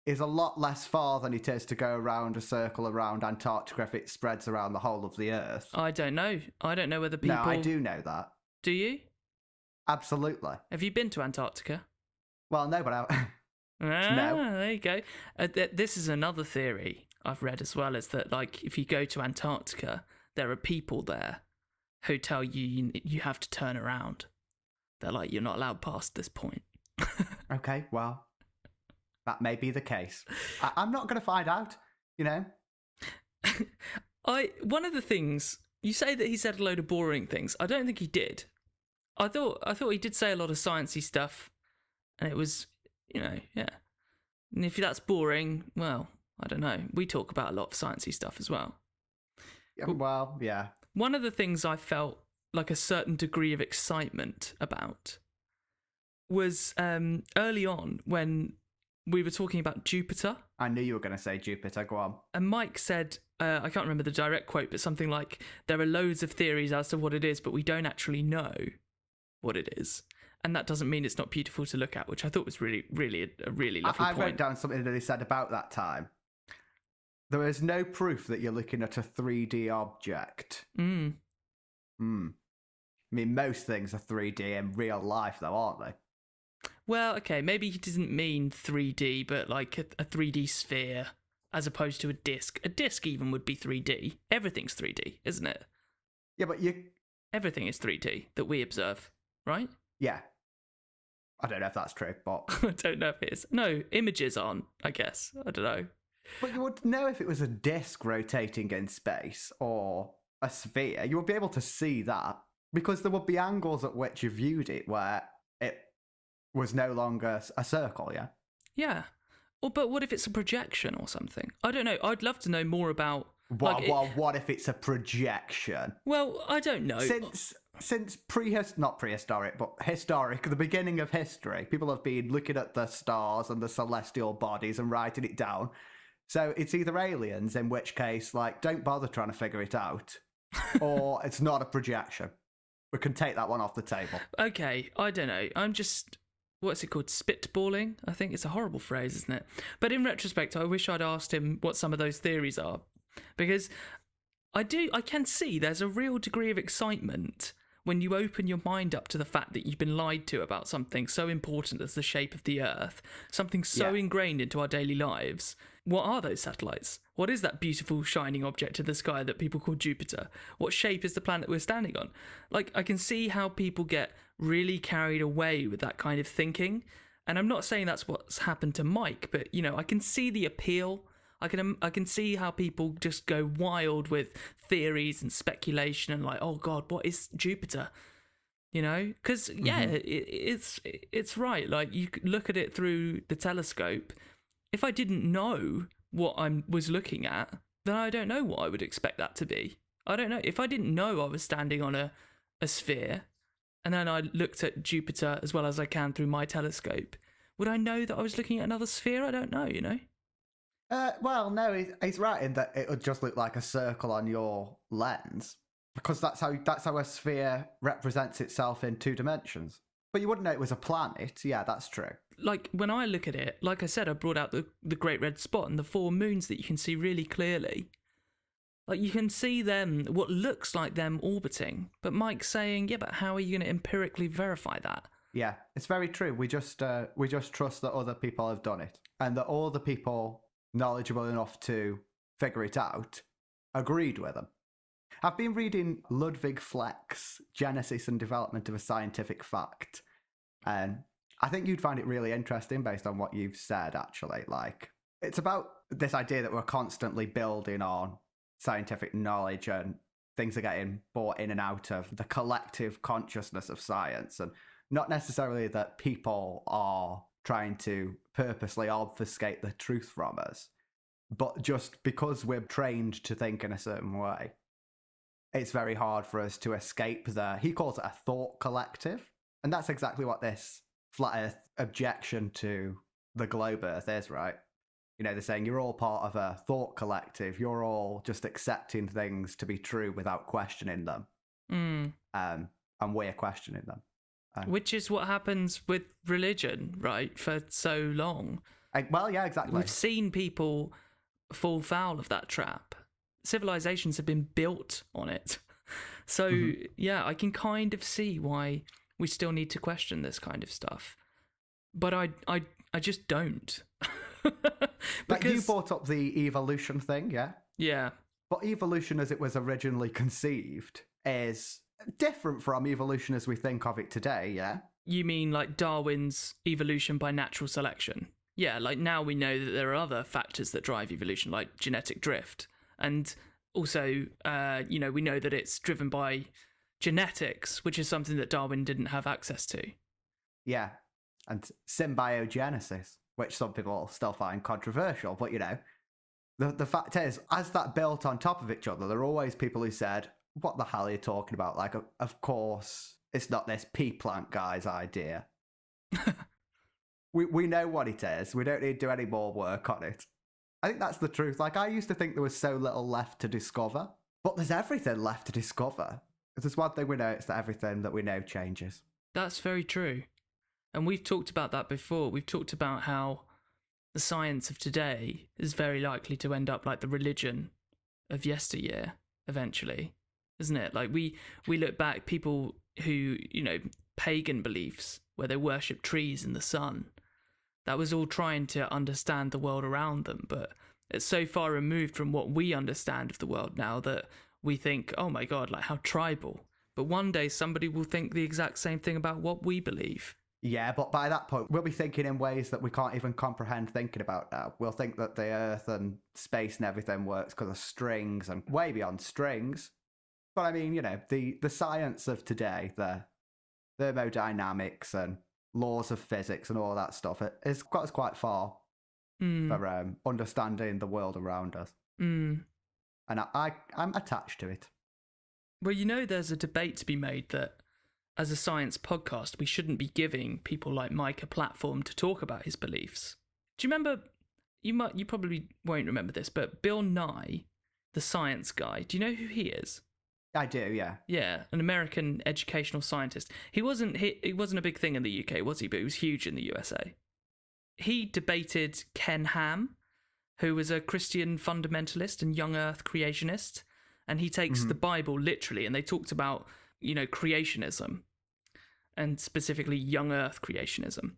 is a lot less far than it is to go around a circle around Antarctica if it spreads around the whole of the Earth. I don't know. I don't know whether people... No, I do know that. Do you? Absolutely. Have you been to Antarctica? Well, no, but no. There you go. This is another theory I've read as well, is that like if you go to Antarctica, there are people there who tell you have to turn around. They're like, you're not allowed past this point. Okay, well, that may be the case. I'm not going to find out, you know? One of the things, you say that he said a load of boring things. I don't think he did. I thought he did say a lot of sciencey stuff, and it was, yeah. And if that's boring, well, I don't know. We talk about a lot of sciencey stuff as well. Yeah, well, yeah. One of the things I felt like a certain degree of excitement about was early on when we were talking about Jupiter. I knew you were going to say Jupiter. Go on. And Mike said, I can't remember the direct quote, but something like, there are loads of theories as to what it is, but we don't actually know what it is. And that doesn't mean it's not beautiful to look at, which I thought was really, really a really lovely point. I wrote down something that he said about that time. There is no proof that you're looking at a 3D object. I mean, most things are 3D in real life, though, aren't they? Well, okay, maybe he doesn't mean 3D, but like a 3D sphere as opposed to a disc. A disc even would be 3D. Everything's 3D, isn't it? Yeah, but everything is 3D that we observe, right? Yeah. I don't know if that's true, but... I don't know if it is. No, images aren't, I guess. I don't know. But you would know if it was a disc rotating in space or a sphere. You would be able to see that because there would be angles at which you viewed it where it was no longer a circle, yeah? Yeah. But what if it's a projection or something? I don't know. I'd love to know more about... What if it's a projection? Well, I don't know. Since not prehistoric, but historic, the beginning of history, people have been looking at the stars and the celestial bodies and writing it down. So it's either aliens, in which case, like, don't bother trying to figure it out, or it's not a projection. We can take that one off the table. Okay, I don't know. I'm just, what's it called? Spitballing? I think it's a horrible phrase, isn't it? But in retrospect, I wish I'd asked him what some of those theories are. Because I can see there's a real degree of excitement when you open your mind up to the fact that you've been lied to about something so important as the shape of the Earth, something so ingrained into our daily lives. What are those satellites? What is that beautiful shining object in the sky that people call Jupiter? What shape is the planet we're standing on? Like, I can see how people get really carried away with that kind of thinking. And I'm not saying that's what's happened to Mike, but, you know, I can see the appeal. I can see how people just go wild with theories and speculation and like, oh God, what is Jupiter? You know, because it's right. Like, you look at it through the telescope. If I didn't know what I was looking at, then I don't know what I would expect that to be. I don't know. If I didn't know I was standing on a sphere, and then I looked at Jupiter as well as I can through my telescope, would I know that I was looking at another sphere? I don't know. You know. Well, no, he's right in that it would just look like a circle on your lens, because that's how a sphere represents itself in 2 dimensions. But you wouldn't know it was a planet. Yeah, that's true. Like, when I look at it, like I said, I brought out the Great Red Spot and the 4 moons that you can see really clearly. Like, you can see them, what looks like them orbiting. But Mike's saying, yeah, but how are you going to empirically verify that? Yeah, it's very true. We just trust that other people have done it, and that all the people knowledgeable enough to figure it out agreed with them. I've been reading Ludwig Fleck's Genesis and Development of a Scientific Fact, and I think you'd find it really interesting based on what you've said, actually. Like, it's about this idea that we're constantly building on scientific knowledge and things are getting brought in and out of the collective consciousness of science, and not necessarily that people are trying to purposely obfuscate the truth from us, but just because we're trained to think in a certain way, it's very hard for us to escape he calls it a thought collective. And that's exactly what this flat earth objection to the globe earth is, right? You know, they're saying you're all part of a thought collective. You're all just accepting things to be true without questioning them. And we're questioning them. Which is what happens with religion, right? For so long. Well, yeah, exactly. We've seen people fall foul of that trap. Civilizations have been built on it. So, yeah, I can kind of see why we still need to question this kind of stuff. But I just don't. Like, you brought up the evolution thing, yeah? Yeah. But evolution as it was originally conceived is different from evolution as we think of it today, yeah? You mean like Darwin's evolution by natural selection? Yeah, like now we know that there are other factors that drive evolution, like genetic drift. And also, we know that it's driven by genetics, which is something that Darwin didn't have access to. Yeah, and symbiogenesis, which some people still find controversial, but the fact is, as that built on top of each other, there are always people who said, what the hell are you talking about? Like, of course, it's not this pea plant guy's idea. we know what it is. We don't need to do any more work on it. I think that's the truth. Like, I used to think there was so little left to discover, but there's everything left to discover. If there's one thing we know, it's that everything that we know changes. That's very true. And we've talked about that before. We've talked about how the science of today is very likely to end up like the religion of yesteryear, eventually, isn't it? Like, we look back, people who, pagan beliefs, where they worship trees and the sun, that was all trying to understand the world around them, but it's so far removed from what we understand of the world now that we think, oh my God, like, how tribal. But one day somebody will think the exact same thing about what we believe. Yeah, but by that point, we'll be thinking in ways that we can't even comprehend thinking about now. We'll think that the Earth and space and everything works because of strings and way beyond strings. But I mean, the science of today, the thermodynamics and laws of physics and all that stuff, it's got us quite far for understanding the world around us. And I'm attached to it. Well, there's a debate to be made that as a science podcast, we shouldn't be giving people like Mike a platform to talk about his beliefs. Do you remember, you probably won't remember this, but Bill Nye, the science guy, do you know who he is? I do, yeah. Yeah, an American educational scientist. He wasn't a big thing in the UK, was he? But he was huge in the USA. He debated Ken Ham, who was a Christian fundamentalist and young earth creationist, and he takes the Bible literally, and they talked about, creationism, and specifically young earth creationism.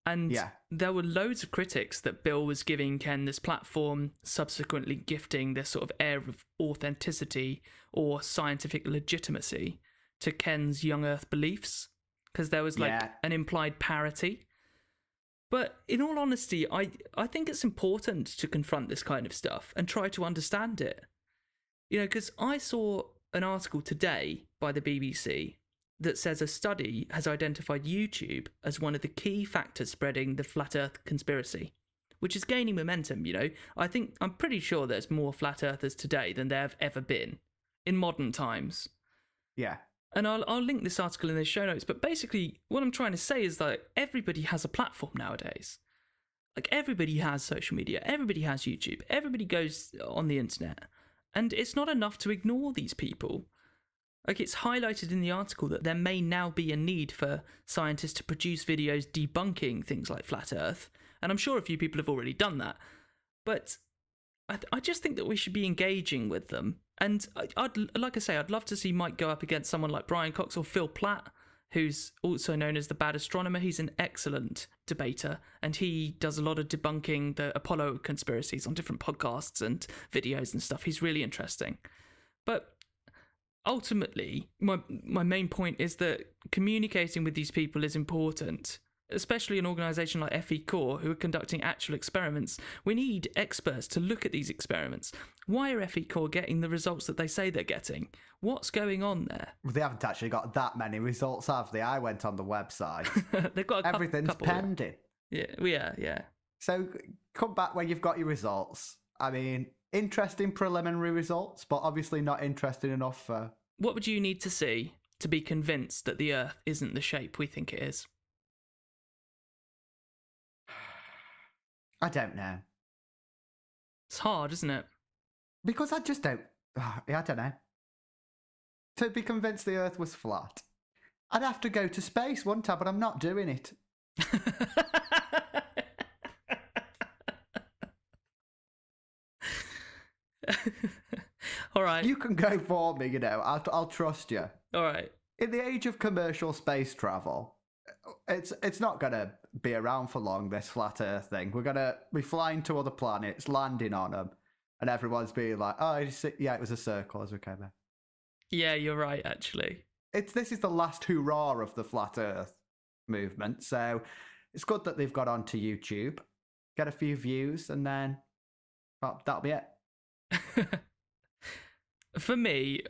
And there were loads of critics that Bill was giving Ken this platform, subsequently gifting this sort of air of authenticity or scientific legitimacy to Ken's young earth beliefs, because there was an implied parity. But in all honesty, I think it's important to confront this kind of stuff and try to understand it. Because I saw an article today by the BBC that says a study has identified YouTube as one of the key factors spreading the flat earth conspiracy, which is gaining momentum, I'm pretty sure there's more flat earthers today than there have ever been in modern times. Yeah. And I'll link this article in the show notes, but basically what I'm trying to say is that everybody has a platform nowadays. Like, everybody has social media, everybody has YouTube, everybody goes on the internet, and it's not enough to ignore these people. Like, it's highlighted in the article that there may now be a need for scientists to produce videos debunking things like flat Earth, and I'm sure a few people have already done that. But I just think that we should be engaging with them. And I'd love to see Mike go up against someone like Brian Cox or Phil Platt, who's also known as the Bad Astronomer. He's an excellent debater, and he does a lot of debunking the Apollo conspiracies on different podcasts and videos and stuff. He's really interesting. But ultimately, my main point is that communicating with these people is important, especially an organisation like FECORE, who are conducting actual experiments. We need experts to look at these experiments. Why are FECORE getting the results that they say they're getting? What's going on there? Well, they haven't actually got that many results, have they? I went on the website. They've got everything's couple. pending. Yeah. So come back when you've got your results. I mean, interesting preliminary results, but obviously not interesting enough for... What would you need to see to be convinced that the Earth isn't the shape we think it is? I don't know. It's hard, isn't it? Because I just don't... I don't know. To be convinced the Earth was flat, I'd have to go to space, wouldn't I? But I'm not doing it. All right. You can go for me, I'll trust you. All right. in the age of commercial space travel, it's not going to be around for long, this flat Earth thing. We're going to be flying to other planets, landing on them, and everyone's being like, oh, yeah, it was a circle as we came in. Yeah, you're right, actually. This is the last hurrah of the flat Earth movement, so it's good that they've got onto YouTube, get a few views, and then that'll be it. For me,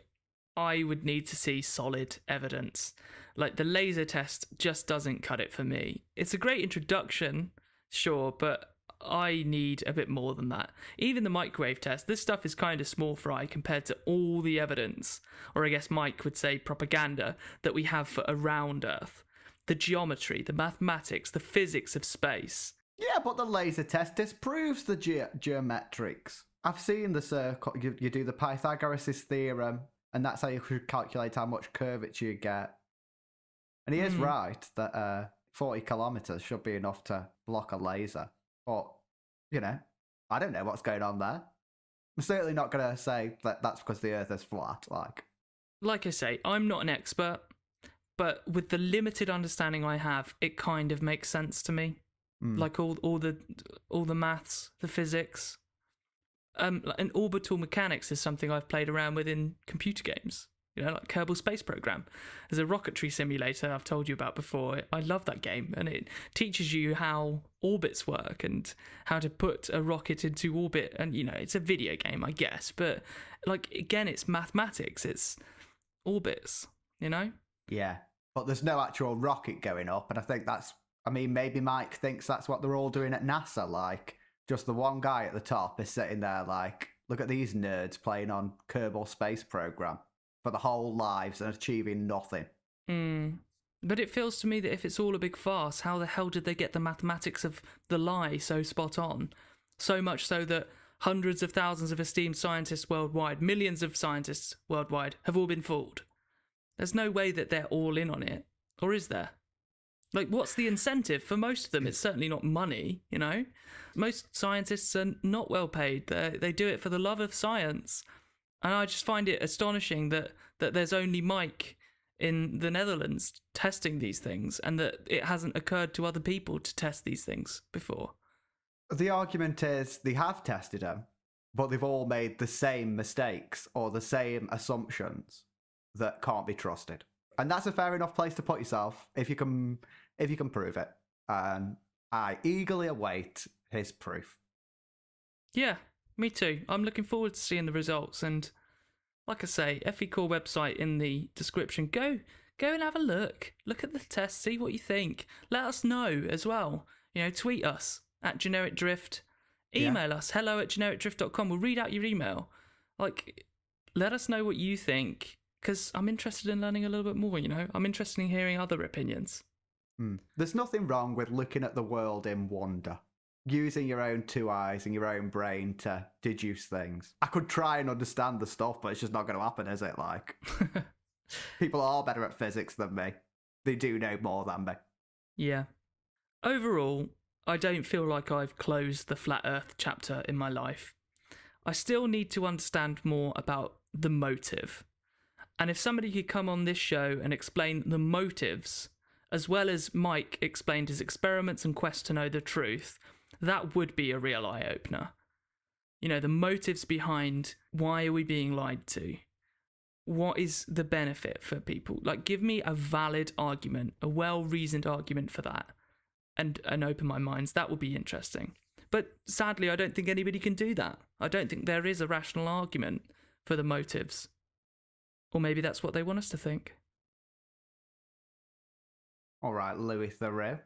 I would need to see solid evidence. Like, the laser test just doesn't cut it for me. It's a great introduction, sure, but I need a bit more than that. Even the microwave test, this stuff is kind of small fry compared to all the evidence, or I guess Mike would say propaganda, that we have for around Earth. The geometry, the mathematics, the physics of space. Yeah, but the laser test disproves the geometrics. I've seen the circle. You do the Pythagoras' theorem, and that's how you could calculate how much curvature you get. And he is right that 40 kilometres should be enough to block a laser. But, I don't know what's going on there. I'm certainly not going to say that that's because the Earth is flat. Like I say, I'm not an expert, but with the limited understanding I have, it kind of makes sense to me. Like all the maths, the physics. And orbital mechanics is something I've played around with in computer games. Like Kerbal Space Program. There's a rocketry simulator I've told you about before. I love that game, and it teaches you how orbits work and how to put a rocket into orbit. And, it's a video game, I guess, but, again, it's mathematics, it's orbits, Yeah, but there's no actual rocket going up, and I think maybe Mike thinks that's what they're all doing at NASA, just the one guy at the top is sitting there look at these nerds playing on Kerbal Space Program for the whole lives and achieving nothing. But it feels to me that if it's all a big farce, how the hell did they get the mathematics of the lie so spot on? So much so that hundreds of thousands of esteemed scientists worldwide, millions of scientists worldwide, have all been fooled. There's no way that they're all in on it. Or is there? What's the incentive? For most of them, it's certainly not money, Most scientists are not well paid. They do it for the love of science. And I just find it astonishing that there's only Mike in the Netherlands testing these things, and that it hasn't occurred to other people to test these things before. The argument is they have tested them, but they've all made the same mistakes or the same assumptions that can't be trusted. And that's a fair enough place to put yourself if you can prove it. And I eagerly await his proof. Yeah, me too. I'm looking forward to seeing the results, and like I say, FECORE website in the description. Go and have a look. Look at the test, see what you think. Let us know as well. Tweet us at Generic Drift. Email us, hello@genericdrift.com. We'll read out your email. Let us know what you think, because I'm interested in learning a little bit more, I'm interested in hearing other opinions. There's nothing wrong with looking at the world in wonder. Using your own two eyes and your own brain to deduce things. I could try and understand the stuff, but it's just not going to happen, is it? People are better at physics than me. They do know more than me. Yeah. Overall, I don't feel like I've closed the Flat Earth chapter in my life. I still need to understand more about the motive. And if somebody could come on this show and explain the motives, as well as Mike explained his experiments and quest to know the truth, that would be a real eye-opener. The motives behind why are we being lied to? What is the benefit for people? Give me a valid argument, a well-reasoned argument for that, and open my minds. That would be interesting. But sadly, I don't think anybody can do that. I don't think there is a rational argument for the motives. Or maybe that's what they want us to think. All right, Louis Theroux.